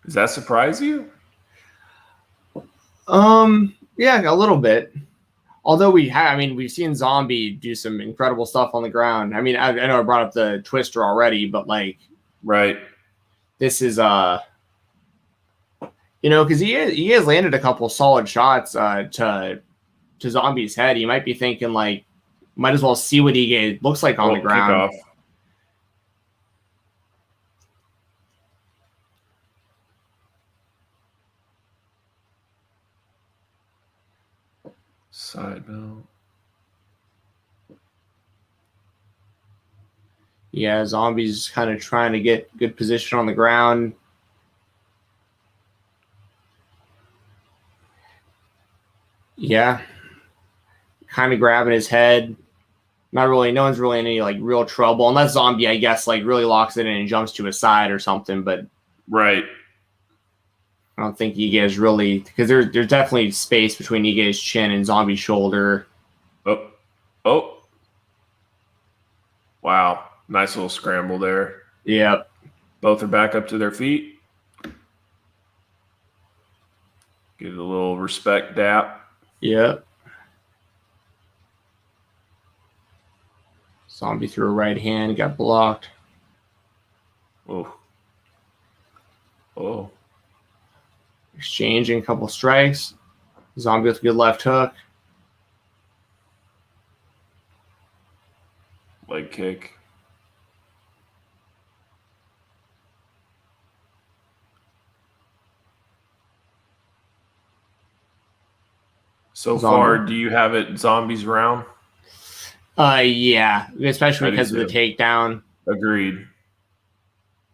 Does that surprise you? Yeah, a little bit. Although we've seen Zombie do some incredible stuff on the ground. I mean, I know I brought up the twister already, but like, right. This is because he has landed a couple solid shots to Zombie's head. He might be thinking like, might as well see what Ige looks like on the ground. Kickoff. Side mount. Yeah, Zombie's kind of trying to get good position on the ground. Yeah. Kind of grabbing his head. No one's really in any like real trouble. Unless Zombie, I guess, like really locks it in and jumps to his side or something, but right. I don't think Ige is really, because there's definitely space between Ige's chin and Zombie's shoulder. Oh. Wow. Nice little scramble there. Yep. Both are back up to their feet. Get a little respect dap. Yep. Zombie threw a right hand, got blocked. Oh. Oh. Exchanging a couple strikes. Zombie with a good left hook. Leg kick. So far, do you have it Zombies round? Yeah, especially because of the takedown. Agreed.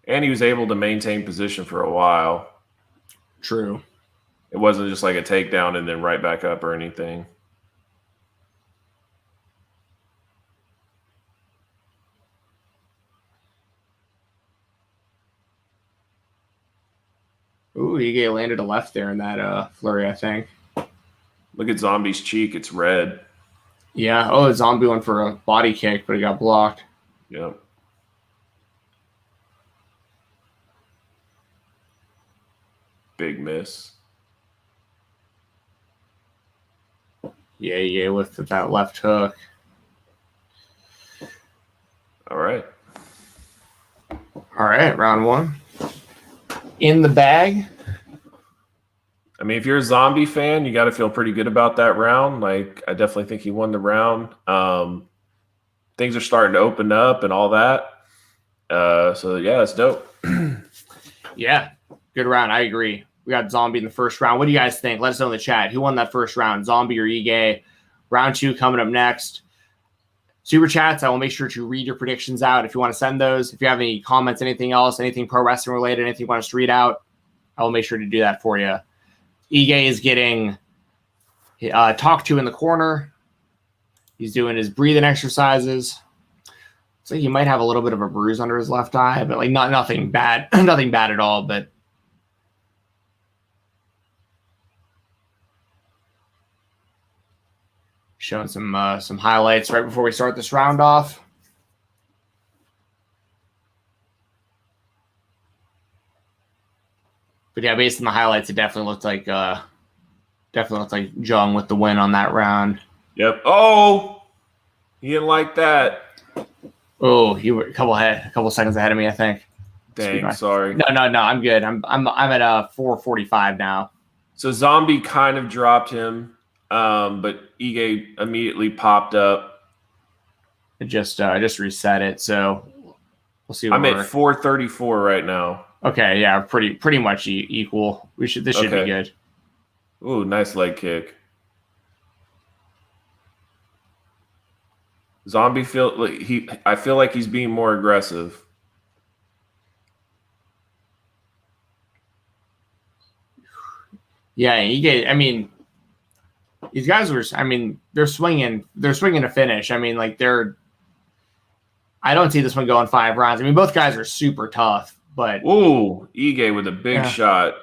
And he was able to maintain position for a while. True. It wasn't just like a takedown and then right back up or anything. Ooh, he landed a left there in that flurry, I think. Look at Zombie's cheek. It's red. Yeah. Oh, Zombie went for a body kick, but it got blocked. Yep. Big miss. Yeah, with that left hook. All right. All right, round one. In the bag. I mean, if you're a Zombie fan, you got to feel pretty good about that round. Like, I definitely think he won the round. Things are starting to open up and all that. So, yeah, that's dope. Yeah, good round. I agree. We got Zombie in the first round. What do you guys think? Let us know in the chat. Who won that first round, Zombie or Ige? Round 2 coming up next. Super chats, I will make sure to read your predictions out if you want to send those. If you have any comments, anything else, anything pro wrestling related, anything you want us to read out, I will make sure to do that for you. Ige is getting talked to in the corner. He's doing his breathing exercises. Looks like he might have a little bit of a bruise under his left eye, but like nothing bad, nothing bad at all. But showing some highlights right before we start this round off. But yeah, based on the highlights, it definitely looked like Jung with the win on that round. Yep. Oh, he didn't like that. Oh, you were a couple seconds ahead of me, I think. Dang, sorry. No, I'm good. I'm at 4:45 now. So Zombie kind of dropped him, but Ige immediately popped up. I just reset it, so we'll see. I'm at 4:34 right now. Okay, yeah, pretty much equal. This should be good. Ooh, nice leg kick. Zombie I feel like he's being more aggressive. Yeah, I mean, these guys they're swinging to finish. I mean, like I don't see this one going 5 rounds. I mean, both guys are super tough, but ooh, Ige with a big shot.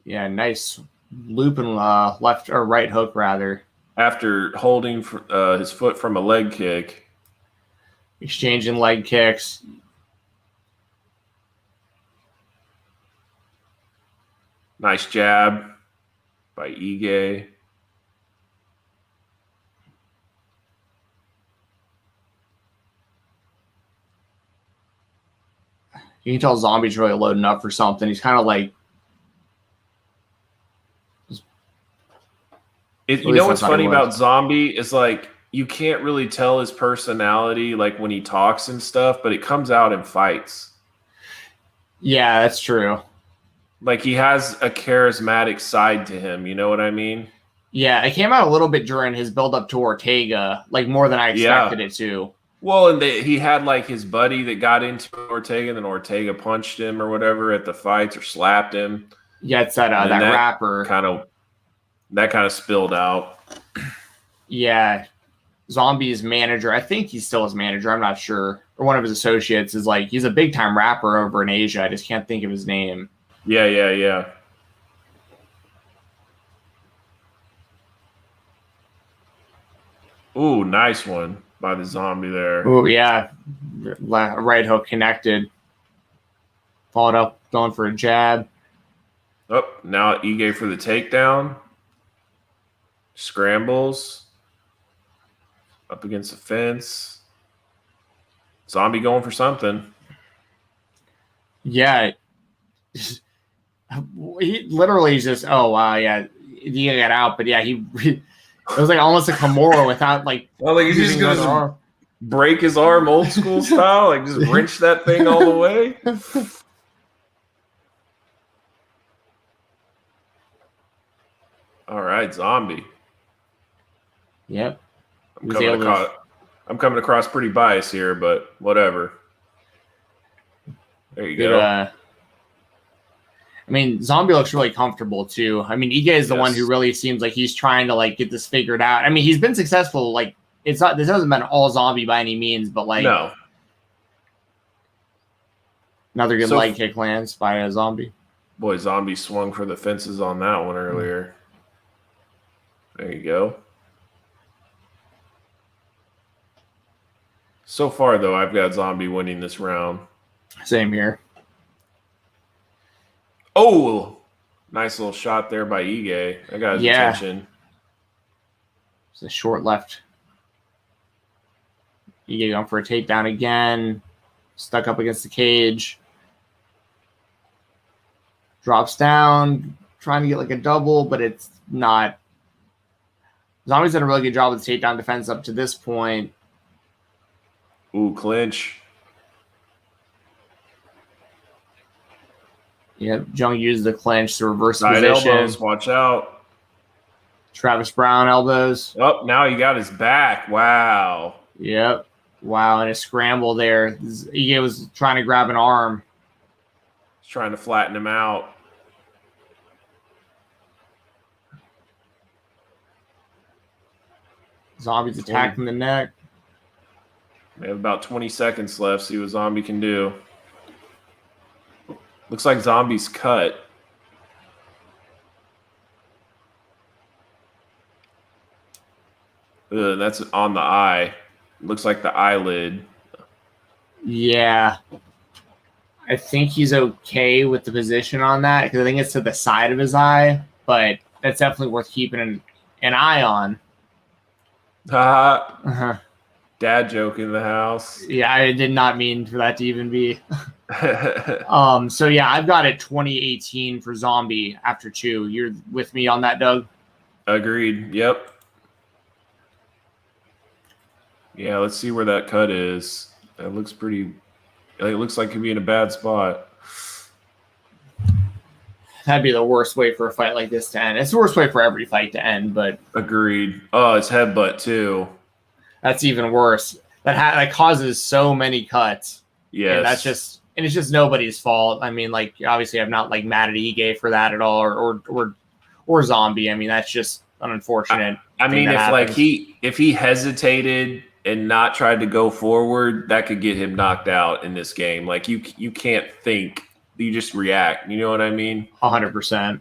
Yeah, nice looping left or right hook rather. After holding his foot from a leg kick. Exchanging leg kicks. Nice jab by Ige. You can tell Zombie's really loading up for something. He's kind of like... You know what's funny about Zombie is like you can't really tell his personality like when he talks and stuff, but it comes out in fights. Yeah, that's true. Like he has a charismatic side to him. You know what I mean? Yeah, it came out a little bit during his build-up to Ortega, like more than I expected it to. Well, and he had like his buddy that got into Ortega, and then Ortega punched him or whatever at the fights or slapped him. Yeah, it's that rapper that kind of spilled out. Yeah, Zombie's manager, I think he's still his manager. I'm not sure, or one of his associates is like he's a big time rapper over in Asia. I just can't think of his name. Yeah. Ooh, nice one by the Zombie there. Ooh, yeah. Right hook connected. Followed up, going for a jab. Oh, now Ige for the takedown. Scrambles. Up against the fence. Zombie going for something. Yeah. He literally just, oh, wow, yeah. He got out, but yeah, it was like almost a Kimura without like. Well, like he's just going to break his arm old school style, like just wrench that thing all the way. All right, Zombie. Yep. I'm coming across pretty biased here, but whatever. There you go. I mean, Zombie looks really comfortable too. I mean, Ige is the one who really seems like he's trying to like get this figured out. I mean, he's been successful. Like, this hasn't been all Zombie by any means, but like, no. Another good leg kick lands by a Zombie. Boy, Zombie swung for the fences on that one earlier. There you go. So far, though, I've got Zombie winning this round. Same here. Oh, nice little shot there by Ige. I got his attention. It's a short left. Ige going for a takedown again. Stuck up against the cage. Drops down, trying to get like a double, but it's not. Zombie's done a really good job with the takedown defense up to this point. Ooh, clinch. Yep, Jung used the clinch to reverse Side position. elbows, watch out. Travis Brown elbows. Oh, now he got his back. Wow. Yep. Wow, and a scramble there. Ige was trying to grab an arm. He's trying to flatten him out. Zombie's attacking the neck. We have about 20 seconds left. See what Zombie can do. Looks like Zombie's cut. Ugh, that's on the eye. Looks like the eyelid. Yeah. I think he's okay with the position on that because I think it's to the side of his eye, but that's definitely worth keeping an eye on. Dad joke in the house. Yeah, I did not mean for that to even be. So yeah, I've got it 2018 for Zombie after 2. You're with me on that, Doug? Agreed. Yep. Yeah, let's see where that cut is. That looks pretty. It looks like it could be in a bad spot. That'd be the worst way for a fight like this to end. It's the worst way for every fight to end, but agreed. Oh, it's headbutt too. That's even worse. That causes so many cuts. Yeah, that's just, and it's just nobody's fault. I mean, like, obviously, I'm not like mad at Ige for that at all, or Zombie. I mean, that's just an unfortunate. I mean, if he hesitated and not tried to go forward, that could get him knocked out in this game. Like you can't think, you just react. You know what I mean? 100%.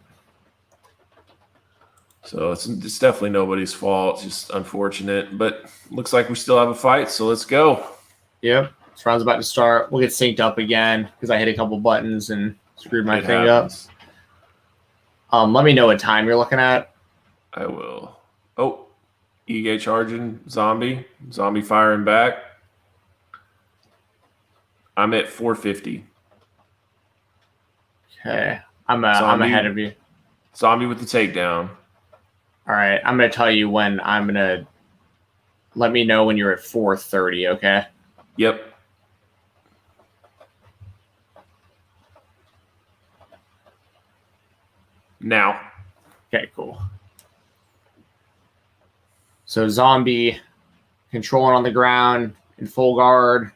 So it's definitely nobody's fault. It's just unfortunate, but looks like we still have a fight. So let's go. Yep. This round's about to start. We'll get synced up again because I hit a couple buttons and screwed my thing up. Let me know what time you're looking at. I will. Oh, Ige charging Zombie. Zombie firing back. I'm at 450. Okay. I'm ahead of you. Zombie with the takedown. All right. I'm going to tell you when I'm going to let me know when you're at 430. Okay. Yep. Now. Okay, cool. So Zombie controlling on the ground in full guard.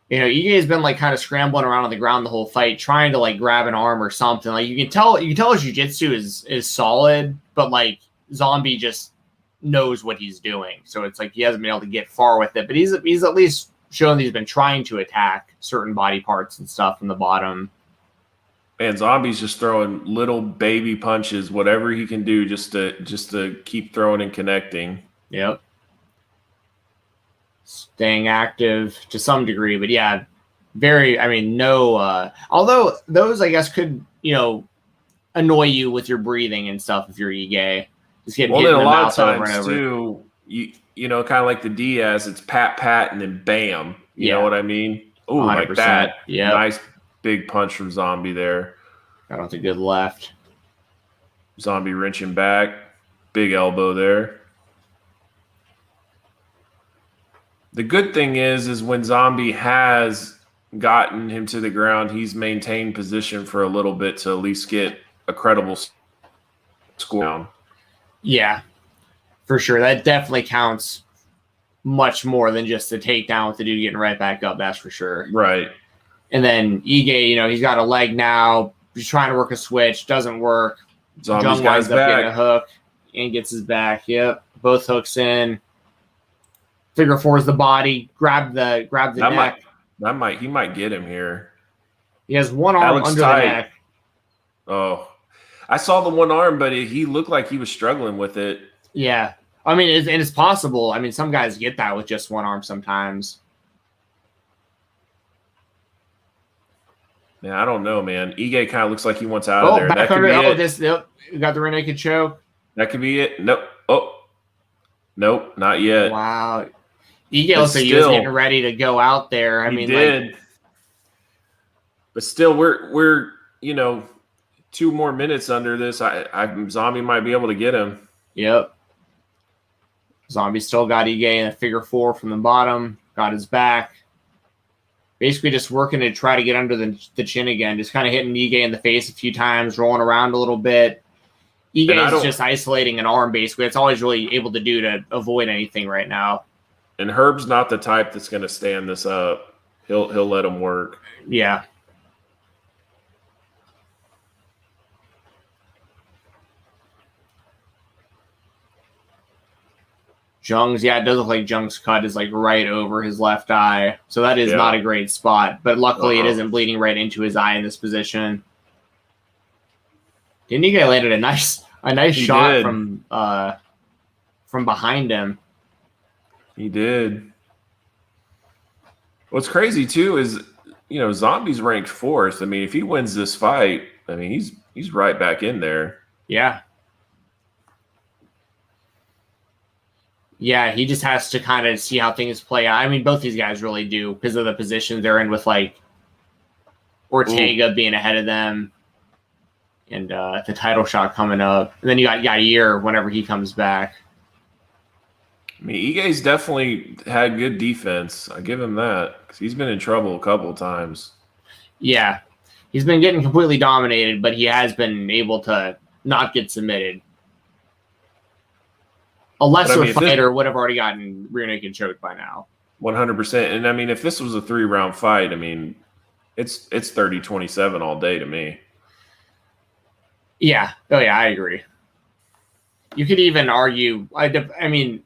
You know, Ige has been like kind of scrambling around on the ground the whole fight, trying to like grab an arm or something. Like you can tell his jiu-jitsu is solid, but like Zombie just knows what he's doing. So it's like he hasn't been able to get far with it, but he's at least shown that he's been trying to attack certain body parts and stuff from the bottom. Man, Zombie's just throwing little baby punches, whatever he can do just to keep throwing and connecting. Yep. Staying active to some degree, but yeah, Very, I mean, no. Although those, I guess, could annoy you with your breathing and stuff if you're Ige. Just getting hit in the mouth over and over. Too, you know, kind of like the Diaz, it's pat, and then bam. You know what I mean? Oh, like that. Yeah. Nice big punch from Zombie there. Got off the good left. Zombie wrenching back. Big elbow there. The good thing is when Zombie has gotten him to the ground, he's maintained position for a little bit to at least get a credible score down. Yeah, for sure. That definitely counts much more than just the takedown with the dude getting right back up. That's for sure. Right. And then Ige, he's got a leg now. He's trying to work a switch. Doesn't work. Zombie's got his back. Getting a hook and gets his back. Yep. Both hooks in. Figure four is the body. Grab the neck. He might get him here. He has one arm under the neck. Oh, I saw the one arm, but he looked like he was struggling with it. Yeah. I mean, it's possible. I mean, some guys get that with just one arm sometimes. Man, I don't know, man. Ige kind of looks like he wants out of there. That could be it. We got the rear naked choke. That could be it. Nope. Oh, nope, not yet. Wow. Ige looks like he was getting ready to go out there. I mean, but still, we're 2 more minutes under this. Zombie might be able to get him. Yep. Zombie still got Ige in a figure four from the bottom. Got his back. Basically just working to try to get under the chin again. Just kind of hitting Ige in the face a few times, rolling around a little bit. Ige is just isolating an arm, basically. That's all he's really able to do to avoid anything right now. And Herb's not the type that's going to stand this up. He'll let him work. Yeah. It does look like Jung's cut is like right over his left eye. So that is not a great spot. But luckily it isn't bleeding right into his eye in this position. Ige landed a nice shot from behind him. He did. What's crazy too is, Zombie's ranked 4th. I mean, if he wins this fight, I mean, he's right back in there. Yeah. Yeah, he just has to kind of see how things play out. I mean, both these guys really do because of the positions they're in with like Ortega being ahead of them and the title shot coming up. And then you got Yair whenever he comes back. I mean, Ige's definitely had good defense. I give him that because he's been in trouble a couple of times. Yeah, he's been getting completely dominated, but he has been able to not get submitted. A lesser fighter would have already gotten rear naked choked by now. 100%. And I mean, if this was a 3-round fight, I mean, it's 30-27 all day to me. Yeah. Oh, yeah, I agree. You could even argue. I mean,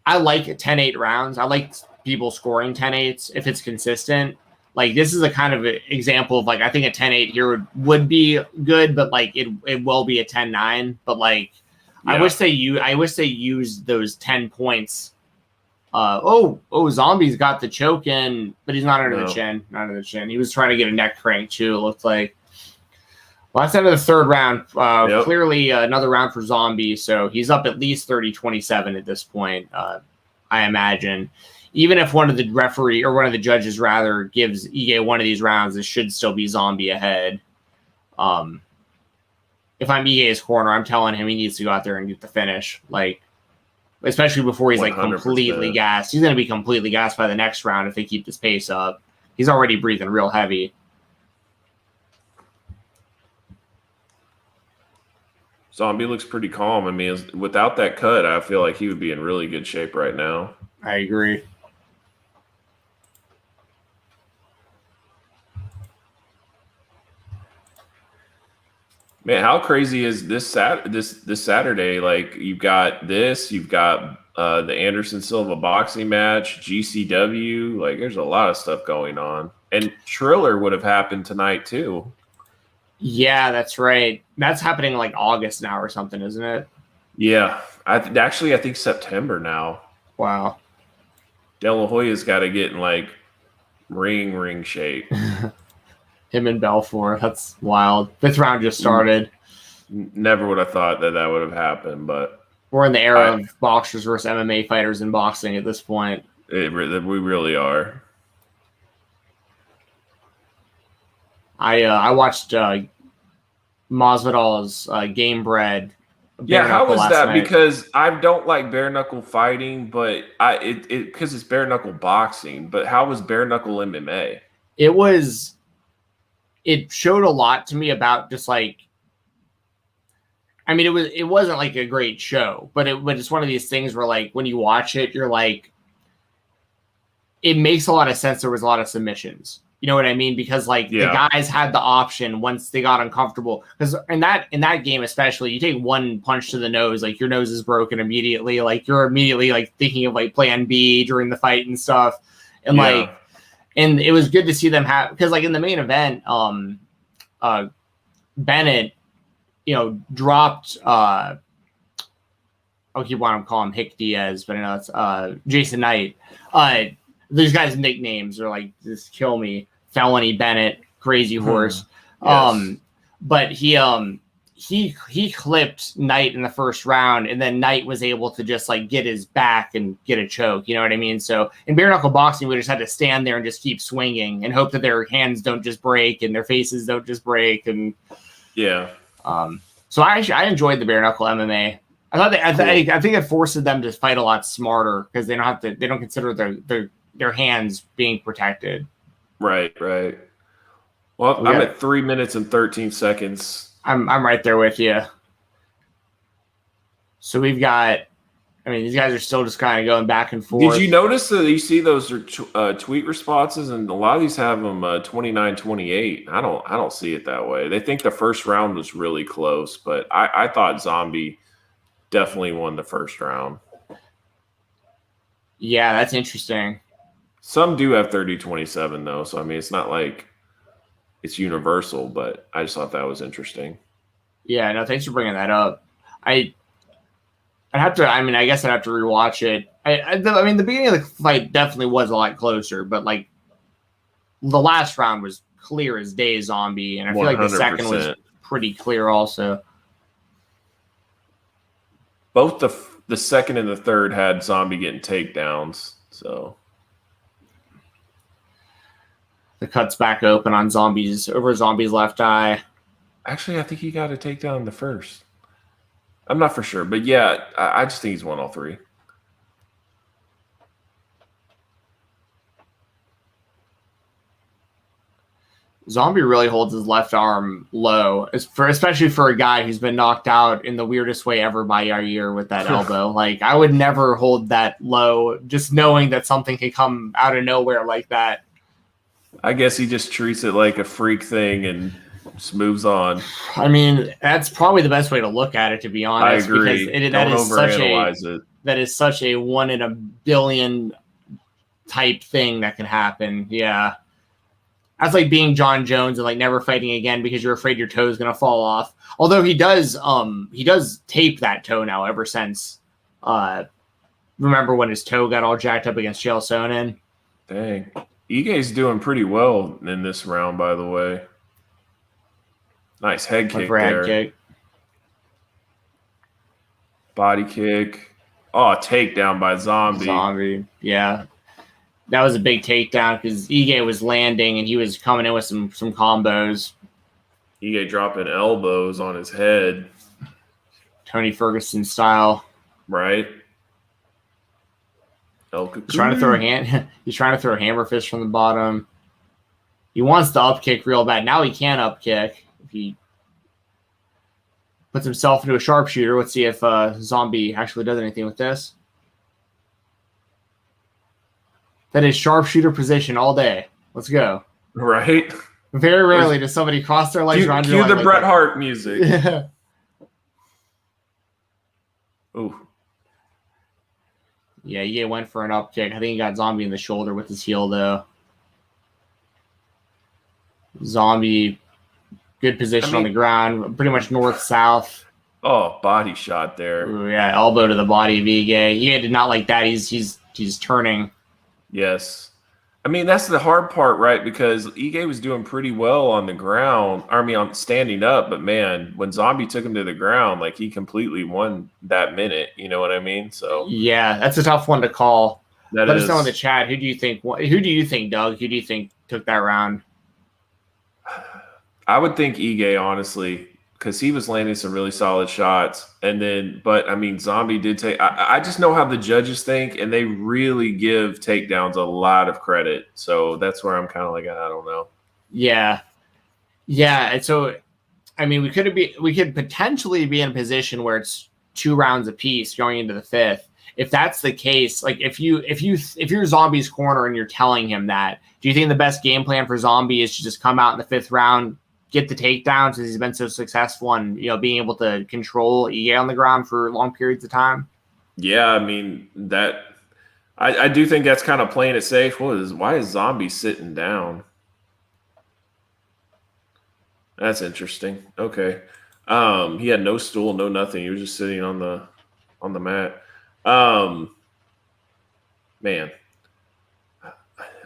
I like 10-8 rounds. I like people scoring 10-8s if it's consistent. Like, this is a kind of example of, like, I think a 10-8 here would be good, but, like, it will be a 10-9. But, like, yeah. I wish they used those 10 points. Zombie's got the choke in, but he's not under the chin. Not under the chin. He was trying to get a neck crank too. It looked like. Well, that's the end of the 3rd round. Clearly another round for Zombie, so he's up at least 30-27 at this point. I imagine, even if one of the judges rather gives Ige one of these rounds, it should still be Zombie ahead. If I'm Ige's corner, I'm telling him he needs to go out there and get the finish. Like, especially before he's 100%. Like completely gassed. He's going to be completely gassed by the next round if they keep this pace up. He's already breathing real heavy. Zombie looks pretty calm. I mean, without that cut, I feel like he would be in really good shape right now. I agree. Man, how crazy is this Saturday? Like, you've got the Anderson Silva boxing match, GCW. Like, there's a lot of stuff going on. And Triller would have happened tonight too. Yeah, that's right. That's happening in like August now or something, isn't it? Yeah. I think September now. Wow. De La Hoya's got to get in like ring shape. Him and Belfort. That's wild. Fifth round just started. Never would have thought that would have happened, but we're in the era of boxers versus MMA fighters in boxing at this point. We really are. I watched Masvidal's Game Bred. Yeah, how was that? Night. Because I don't like bare knuckle fighting, but because it's bare knuckle boxing. But how was bare knuckle MMA? It showed a lot to me about just like. I mean, it wasn't like a great show, but it's one of these things where like when you watch it, you're like, it makes a lot of sense. There was a lot of submissions. You know what I mean? Because like the guys had the option once they got uncomfortable. Because in that game especially, you take one punch to the nose, like your nose is broken immediately. Like you're immediately like thinking of like Plan B during the fight and stuff. And and it was good to see them have, because like in the main event, Bennett, dropped. I'll keep wanting to call him Hick Diaz, but I know it's Jason Knight. These guys' nicknames are like just kill me. Felony Bennett, Crazy Horse. Yes. But he clipped Knight in the first round, and then Knight was able to just like get his back and get a choke. You know what I mean? So in bare knuckle boxing, we just had to stand there and just keep swinging and hope that their hands don't just break and their faces don't just break. And so I enjoyed the bare knuckle MMA. I thought I think it forces them to fight a lot smarter because they don't consider their hands being protected. Right. Well, I'm at 3 minutes and 13 seconds. I'm right there with you. So we've got, I mean, these guys are still just kind of going back and forth. Did you notice that you see those tweet responses, and a lot of these have them 29-28? I don't see it that way. They think the first round was really close, but I thought Zombie definitely won the first round. Yeah, that's interesting. Some do have 30-27 though, so I mean it's not like it's universal, but I just thought that was interesting. Yeah, no, thanks for bringing that up. I guess I'd have to rewatch it. I mean, the beginning of the fight definitely was a lot closer, but like the last round was clear as day, Zombie, and I feel like the second was pretty clear also. Both the second and the third had Zombie getting takedowns, so the cut's back open on Zombie's left eye. Actually, I think he got a takedown in the first. I'm not for sure, but yeah, I just think he's won all three. Zombie really holds his left arm low, especially for a guy who's been knocked out in the weirdest way ever by Yair with that elbow. Like, I would never hold that low, just knowing that something can come out of nowhere like that. I guess he just treats it like a freak thing and just moves on. I mean, that's probably the best way to look at it, to be honest. I agree. Because that is such a 1 in a billion type thing that can happen. Yeah. That's like being John Jones and like never fighting again because you're afraid your toe is going to fall off. Although he does tape that toe now ever since. Remember when his toe got all jacked up against Chael Sonnen? Dang. Ige's doing pretty well in this round, by the way. Nice head kick there. Kick. Body kick. Oh, takedown by Zombie. Yeah. That was a big takedown because Ige was landing and he was coming in with some combos. Ige dropping elbows on his head. Tony Ferguson style. Right. He's trying to throw a hammer fist from the bottom. He wants the up kick real bad. Now he can up kick. If he puts himself into a sharpshooter, let's see if Zombie actually does anything with this. That is sharpshooter position all day. Let's go. Right. Very rarely does somebody cross their legs around your leg. Cue the Bret Hart music. Yeah. Ooh. Yeah, he went for an up kick. I think he got Zombie in the shoulder with his heel, though. Zombie, good position on the ground, pretty much north-south. Oh, body shot there. Ooh, yeah, elbow to the body of Ige. Ige did not like that. He's turning. Yes. I mean, that's the hard part, right? Because Ige was doing pretty well on the ground. I mean, on standing up, but man, when Zombie took him to the ground, like he completely won that minute. You know what I mean? So yeah, that's a tough one to call. that Let is. us know in the chat. Who do you think, Doug? Who do you think took that round? I would think Ige, honestly, because he was landing some really solid shots. And then, but I mean, Zombie did take. I just know how the judges think, and they really give takedowns a lot of credit. So that's where I'm kind of like, I don't know. Yeah, and so, I mean, we could potentially be in a position where it's 2 rounds apiece going into the 5th. If that's the case, like if you're Zombie's corner and you're telling him that, do you think the best game plan for Zombie is to just come out in the 5th round, get the takedown since he's been so successful and being able to control Ige on the ground for long periods of time? Yeah, I mean that. I do think that's kind of playing it safe. Why is Zombie sitting down? That's interesting. Okay. He had no stool, no nothing. He was just sitting on the mat. Man,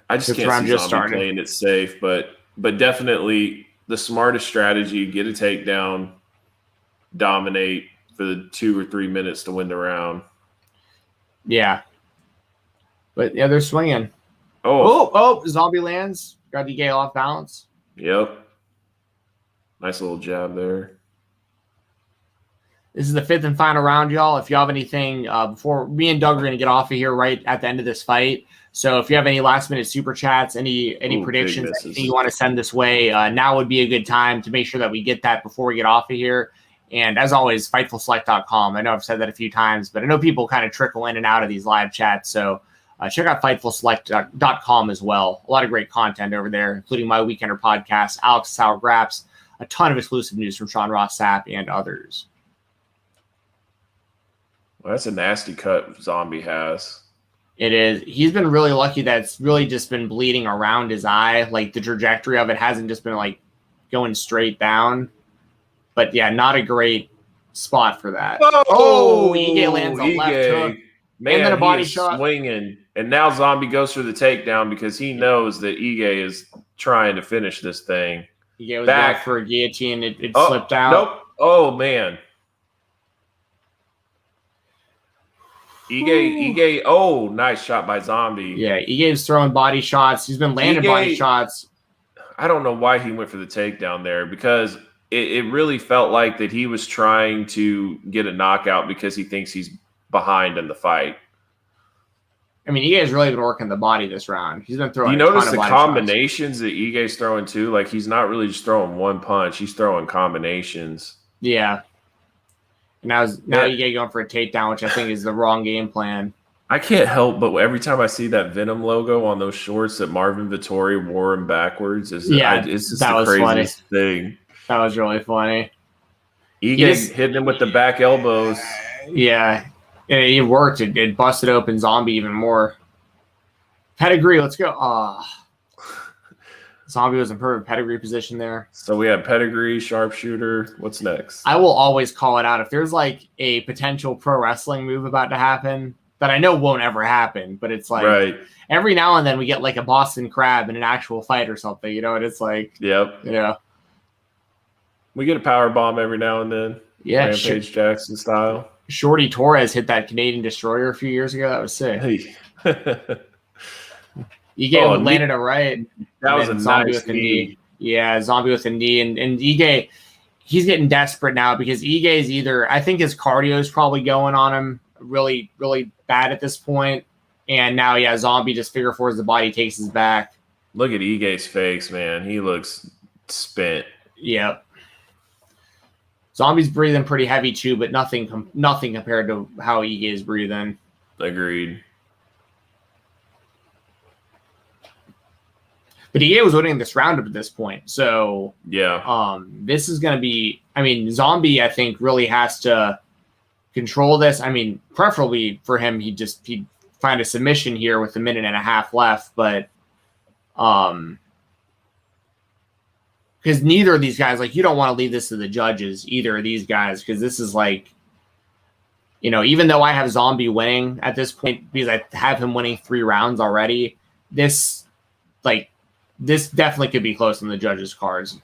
I just can't see Zombie playing it safe, but definitely the smartest strategy: get a takedown, dominate for the 2 or 3 minutes to win the round. Yeah, but yeah, they're swinging. Oh, Zombie lands. Got Ige off balance. Yep. Nice little jab there. This is the 5th and final round, y'all. If you have anything before me and Doug are going to get off of here right at the end of this fight. So if you have any last-minute super chats, any predictions, anything you want to send this way, now would be a good time to make sure that we get that before we get off of here. And as always, FightfulSelect.com. I know I've said that a few times, but I know people kind of trickle in and out of these live chats. So check out FightfulSelect.com as well. A lot of great content over there, including my Weekender podcast, Alex Sour Graps, a ton of exclusive news from Sean Ross Sapp and others. Well, that's a nasty cut Zombie has. It is. He's been really lucky that it's really just been bleeding around his eye. Like the trajectory of it hasn't just been like going straight down. But yeah, not a great spot for that. Ige lands a left hook. Man, and then a body shot. Swinging. And now Zombie goes for the takedown because he knows that Ige is trying to finish this thing. Ige was back for a guillotine. It slipped out. Nope. Oh, man. Ige, nice shot by Zombie. Yeah, Ige's throwing body shots. He's been landing body shots. I don't know why he went for the takedown there because it really felt like that he was trying to get a knockout because he thinks he's behind in the fight. I mean, Ige's really been working the body this round. He's been throwing. You notice the combinations that Ige's throwing too? Like he's not really just throwing one punch; he's throwing combinations. Yeah. Now Ige going for a takedown, which I think is the wrong game plan. I can't help but every time I see that Venom logo on those shorts that Marvin Vittori wore him backwards, it's just the craziest thing. That was really funny. Ige hitting him with the back elbows. Yeah, it worked. It busted open Zombie even more. Pedigree, let's go. Zombie was in perfect pedigree position there. So we have pedigree, sharpshooter. What's next? I will always call it out. If there's like a potential pro wrestling move about to happen that I know won't ever happen, but it's like every now and then we get like a Boston Crab in an actual fight or something, and it's like, we get a power bomb every now and then. Yeah. Rampage Jackson style. Shorty Torres hit that Canadian Destroyer a few years ago. That was sick. Hey. Ige landed it right. That was a Zombie nice with a knee. Yeah, Zombie with a knee. And Ige, he's getting desperate now because Ige is I think his cardio is probably going on him really, really bad at this point. And now, Zombie just figure fours the body, takes his back. Look at Ige's face, man. He looks spent. Yep. Zombie's breathing pretty heavy too, but nothing compared to how Ige is breathing. Agreed. But Ige was winning this round up at this point. So, this is going to be – I mean, Zombie, I think, really has to control this. I mean, preferably for him, he'd find a submission here with a minute and a half left. But because neither of these guys – like, you don't want to leave this to the judges, either of these guys, because this is like – even though I have Zombie winning at this point because I have him winning 3 rounds already, this – like this definitely could be close on the judges' cards.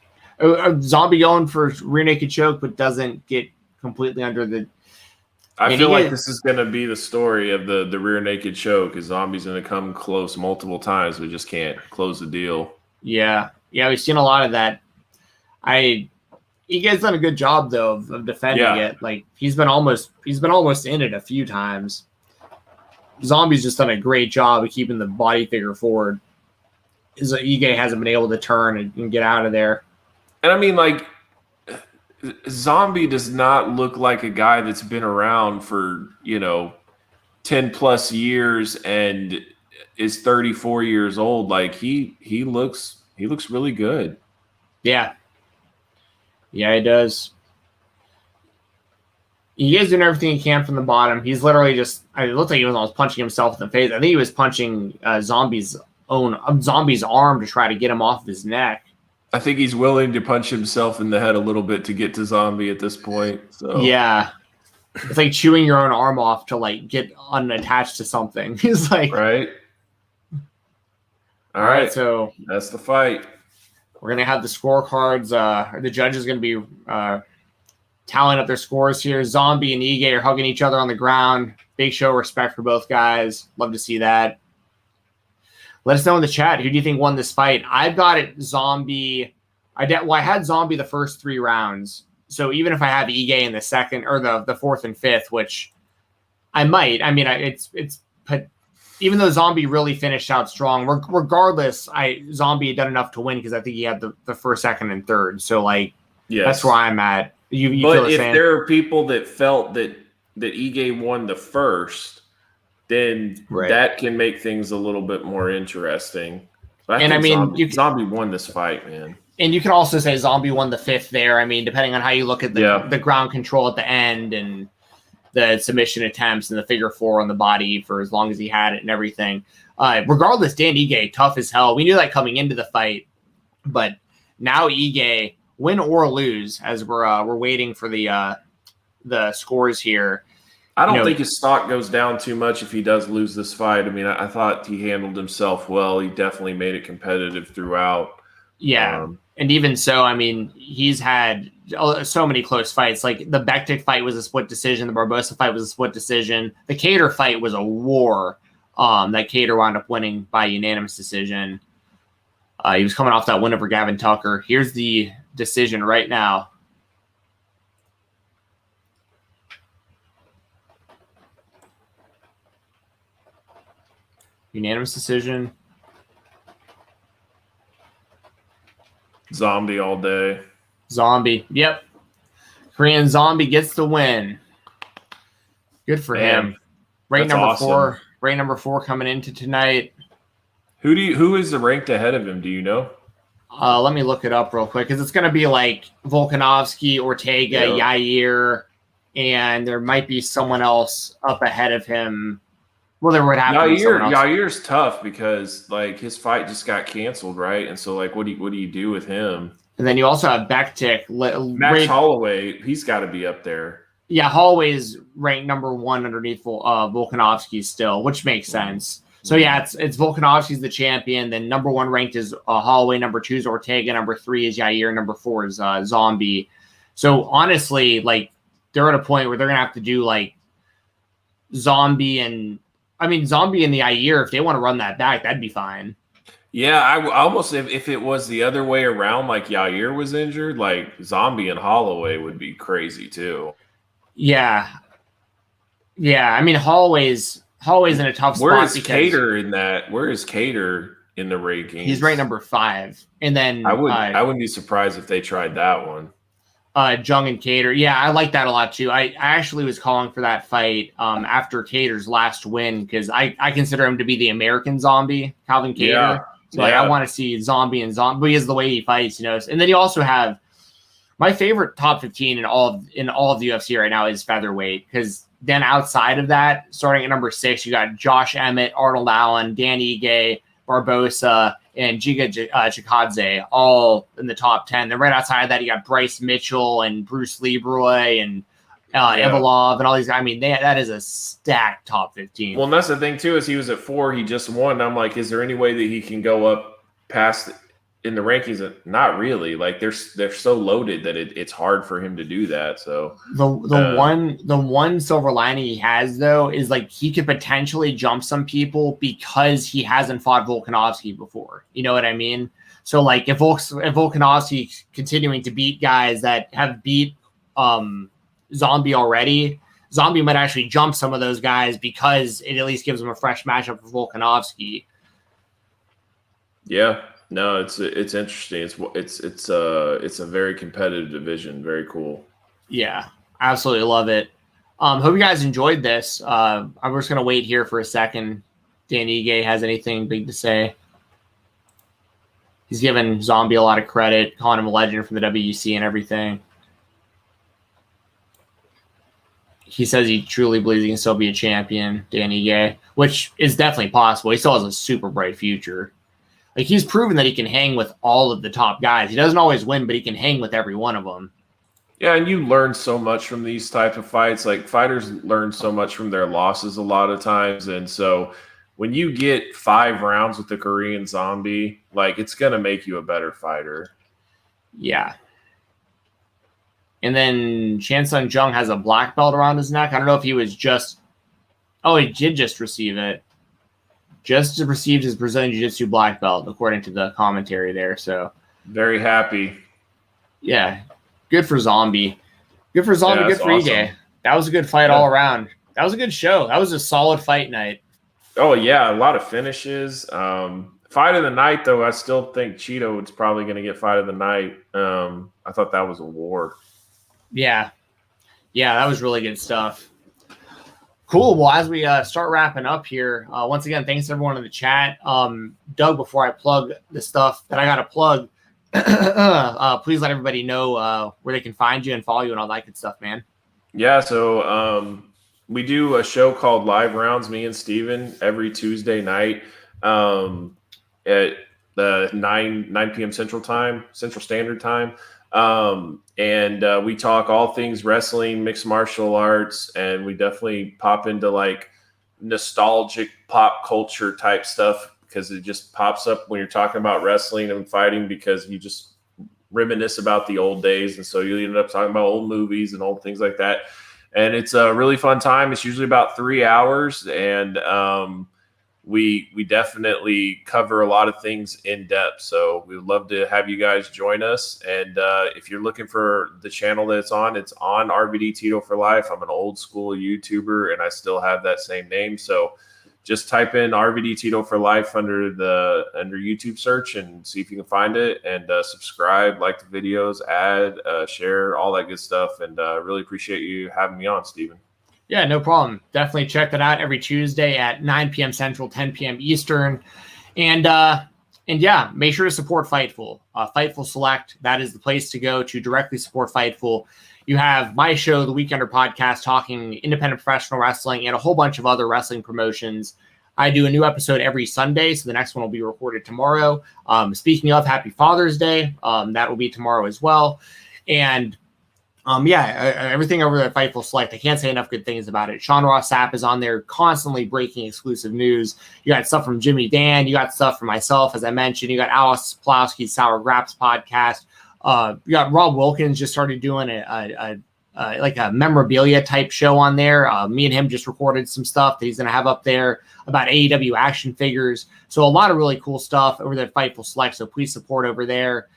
Zombie going for rear naked choke, but doesn't get completely under the. I feel like this is going to be the story of the rear naked choke. Is Zombie's going to come close multiple times, but just can't close the deal. Yeah, we've seen a lot of that. Ige's done a good job though of defending it. Like he's been almost in it a few times. Zombie's just done a great job of keeping the body figure forward. Ige hasn't been able to turn and get out of there. And I mean, like, Zombie does not look like a guy that's been around for 10 plus years and is 34 years old. Like he looks really good. Yeah, he does. He is doing everything he can from the bottom. He's literally just. It looked like he was almost punching himself in the face. I think he was punching Zombie's arm to try to get him off his neck. I think he's willing to punch himself in the head a little bit to get to Zombie at this point. So yeah, it's like chewing your own arm off to like get unattached to something. He's like, right. All right, so that's the fight. We're gonna have the scorecards. The judges gonna be tallying up their scores here. Zombie and Ige are hugging each other on the ground. Big show of respect for both guys. Love to see that. Let us know in the chat. Who do you think won this fight? I've got it Zombie. I had Zombie the first 3 rounds. So even if I have Ige in the second or the fourth and fifth, which I might. I mean, but even though Zombie really finished out strong, regardless, Zombie had done enough to win because I think he had the first, second, and third. So like, that's where I'm at. You but feel the if same? There are people that felt that Ige won the first, then that can make things a little bit more interesting. But I mean, Zombie won this fight, man. And you can also say Zombie won the fifth there. I mean, depending on how you look at the ground control at the end and the submission attempts and the figure 4 on the body for as long as he had it and everything. Regardless, Dan Ige, tough as hell. We knew that coming into the fight, but now Ige, win or lose, as we're waiting for the scores here. I don't think his stock goes down too much if he does lose this fight. I mean, I thought he handled himself well. He definitely made it competitive throughout. Yeah, and even so, I mean, he's had so many close fights. Like the Bektic fight was a split decision. The Barbosa fight was a split decision. The Cater fight was a war. That Cater wound up winning by unanimous decision. He was coming off that win over Gavin Tucker. Here's the decision right now. Unanimous decision. Zombie all day. Zombie. Yep. Korean Zombie gets the win. Good for him. Rank number awesome. 4. Rank number 4 coming into tonight. Who is the ranked ahead of him? Do you know? Let me look it up real quick because it's going to be like Volkanovski, Ortega, Yair, and there might be someone else up ahead of him. Well, there would have to be someone else. Yair's tough because like his fight just got canceled, right? And so like, what do you do with him? And then you also have Bektic. Max Holloway, he's got to be up there. Yeah, Holloway is ranked number 1 underneath Volkanovski still, which makes sense. So yeah, it's Volkanovski's the champion. Then number 1 ranked is Holloway. Number 2 is Ortega. Number 3 is Yair. Number 4 is Zombie. So honestly, like they're at a point where they're gonna have to do like Zombie and the Yair. If they want to run that back, that'd be fine. Yeah, I almost if it was the other way around, like Yair was injured, like Zombie and Holloway would be crazy too. Yeah. I mean, Holloway's in a tough spot. Where is Cater in that? Where is Cater in the rankings? He's ranked number 5. And then I wouldn't be surprised if they tried that one. Jung and Cater. Yeah, I like that a lot too. I actually was calling for that fight after Cater's last win because I consider him to be the American Zombie, Calvin Cater. Yeah. So I want to see Zombie and Zombie because the way he fights, And then you also have my favorite top 15 in all of the UFC right now is featherweight because then outside of that, starting at number 6, you got Josh Emmett, Arnold Allen, Dan Ige, Barbosa, and Giga Chikadze all in the top 10. Then right outside of that, you got Bryce Mitchell and Bruce Leroy and Evolov and all these guys. I mean, that is a stacked top 15. Well, and that's the thing too is he was at 4. He just won. I'm like, is there any way that he can go up past in the rankings? Not really. Like they're so loaded that it's hard for him to do that. So the one silver lining he has though is like he could potentially jump some people because he hasn't fought Volkanovski before. You know what I mean? So like if Volkanovski continuing to beat guys that have beat Zombie already, Zombie might actually jump some of those guys because it at least gives him a fresh matchup for Volkanovski. Yeah, no, it's interesting. It's a very competitive division. Very cool. Yeah, absolutely love it. Hope you guys enjoyed this. I'm just gonna wait here for a second. Dan Ige has anything big to say? He's given Zombie a lot of credit, calling him a legend from the WC and everything. He says he truly believes he can still be a champion, Dan Ige, which is definitely possible. He still has a super bright future. Like he's proven that he can hang with all of the top guys. He doesn't always win, but he can hang with every one of them. Yeah, and you learn so much from these type of fights. Like fighters learn so much from their losses a lot of times, and so when you get 5 rounds with the Korean Zombie, like it's gonna make you a better fighter. Yeah. And then Chansung Jung has a black belt around his neck. I don't know if he was just. Oh, he did just receive it. Just received his Brazilian Jiu-Jitsu black belt, according to the commentary there. So very happy. Yeah, good for Zombie. Good for Zombie. Yeah, good for awesome. Ige. That was a good fight all around. That was a good show. That was a solid fight night. Oh yeah, a lot of finishes. Fight of the night, though, I still think Cheeto is probably going to get fight of the night. I thought that was a war. Yeah, that was really good stuff. Cool. Well, as we start wrapping up here, once again, thanks to everyone in the chat. Doug, before I plug the stuff that I got to plug, please let everybody know where they can find you and follow you and all that good stuff, man. Yeah, so we do a show called Live Rounds, me and Steven, every Tuesday night at the 9 p.m. Central Standard Time. And we talk all things wrestling, mixed martial arts, and we definitely pop into like nostalgic pop culture type stuff because it just pops up when you're talking about wrestling and fighting because you just reminisce about the old days. And so you end up talking about old movies and old things like that. And it's a really fun time. It's usually about 3 hours, and we definitely cover a lot of things in depth. So we would love to have you guys join us. And if you're looking for the channel that it's on RVD Tito for Life. I'm an old school YouTuber and I still have that same name. So just type in RVD Tito for Life under YouTube search and see if you can find it, and subscribe, like the videos, add, share, all that good stuff. And really appreciate you having me on, Steven. Yeah, no problem. Definitely check that out every Tuesday at 9 p.m. Central, 10 p.m. Eastern. And yeah, make sure to support Fightful. Fightful Select, that is the place to go to directly support Fightful. You have my show, The Weekender Podcast, talking independent professional wrestling and a whole bunch of other wrestling promotions. I do a new episode every Sunday, so the next one will be recorded tomorrow. Speaking of, Happy Father's Day. That will be tomorrow as well. And everything over at Fightful Select, I can't say enough good things about it. Sean Ross Sapp is on there constantly breaking exclusive news. You got stuff from Jimmy Dan. You got stuff from myself, as I mentioned. You got Alice Plowski's Sour Graps podcast. You got Rob Wilkins just started doing a memorabilia type show on there. Me and him just recorded some stuff that he's going to have up there about AEW action figures. So a lot of really cool stuff over there at Fightful Select. So please support over there.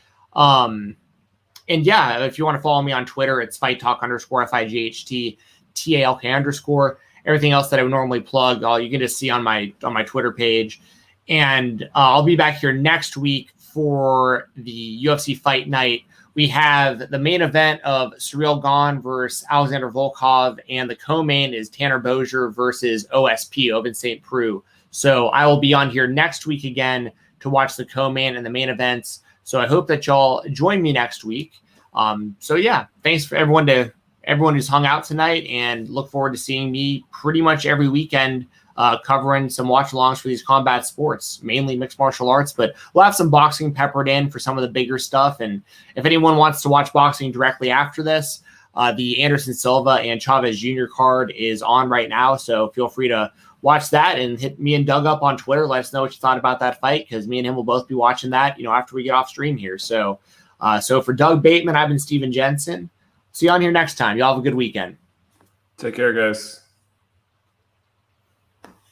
And yeah, if you want to follow me on Twitter, it's FightTalk_FIGHT TALK_. Everything else that I would normally plug, you can just see on my Twitter page. And I'll be back here next week for the UFC Fight Night. We have the main event of Surreal Gone versus Alexander Volkov, and the co-main is Tanner Bozier versus OSP, Open St. Preux. So I will be on here next week again to watch the co-main and the main events. So I hope that y'all join me next week. So yeah, thanks for everyone who's hung out tonight, and look forward to seeing me pretty much every weekend covering some watch-alongs for these combat sports, mainly mixed martial arts, but we'll have some boxing peppered in for some of the bigger stuff. And if anyone wants to watch boxing directly after this, the Anderson Silva and Chavez Jr. card is on right now. So feel free to watch that and hit me and Doug up on Twitter. Let us know what you thought about that fight, because me and him will both be watching that, after we get off stream here. So for Doug Bateman, I've been Steven Jensen. See you on here next time. Y'all have a good weekend. Take care, guys.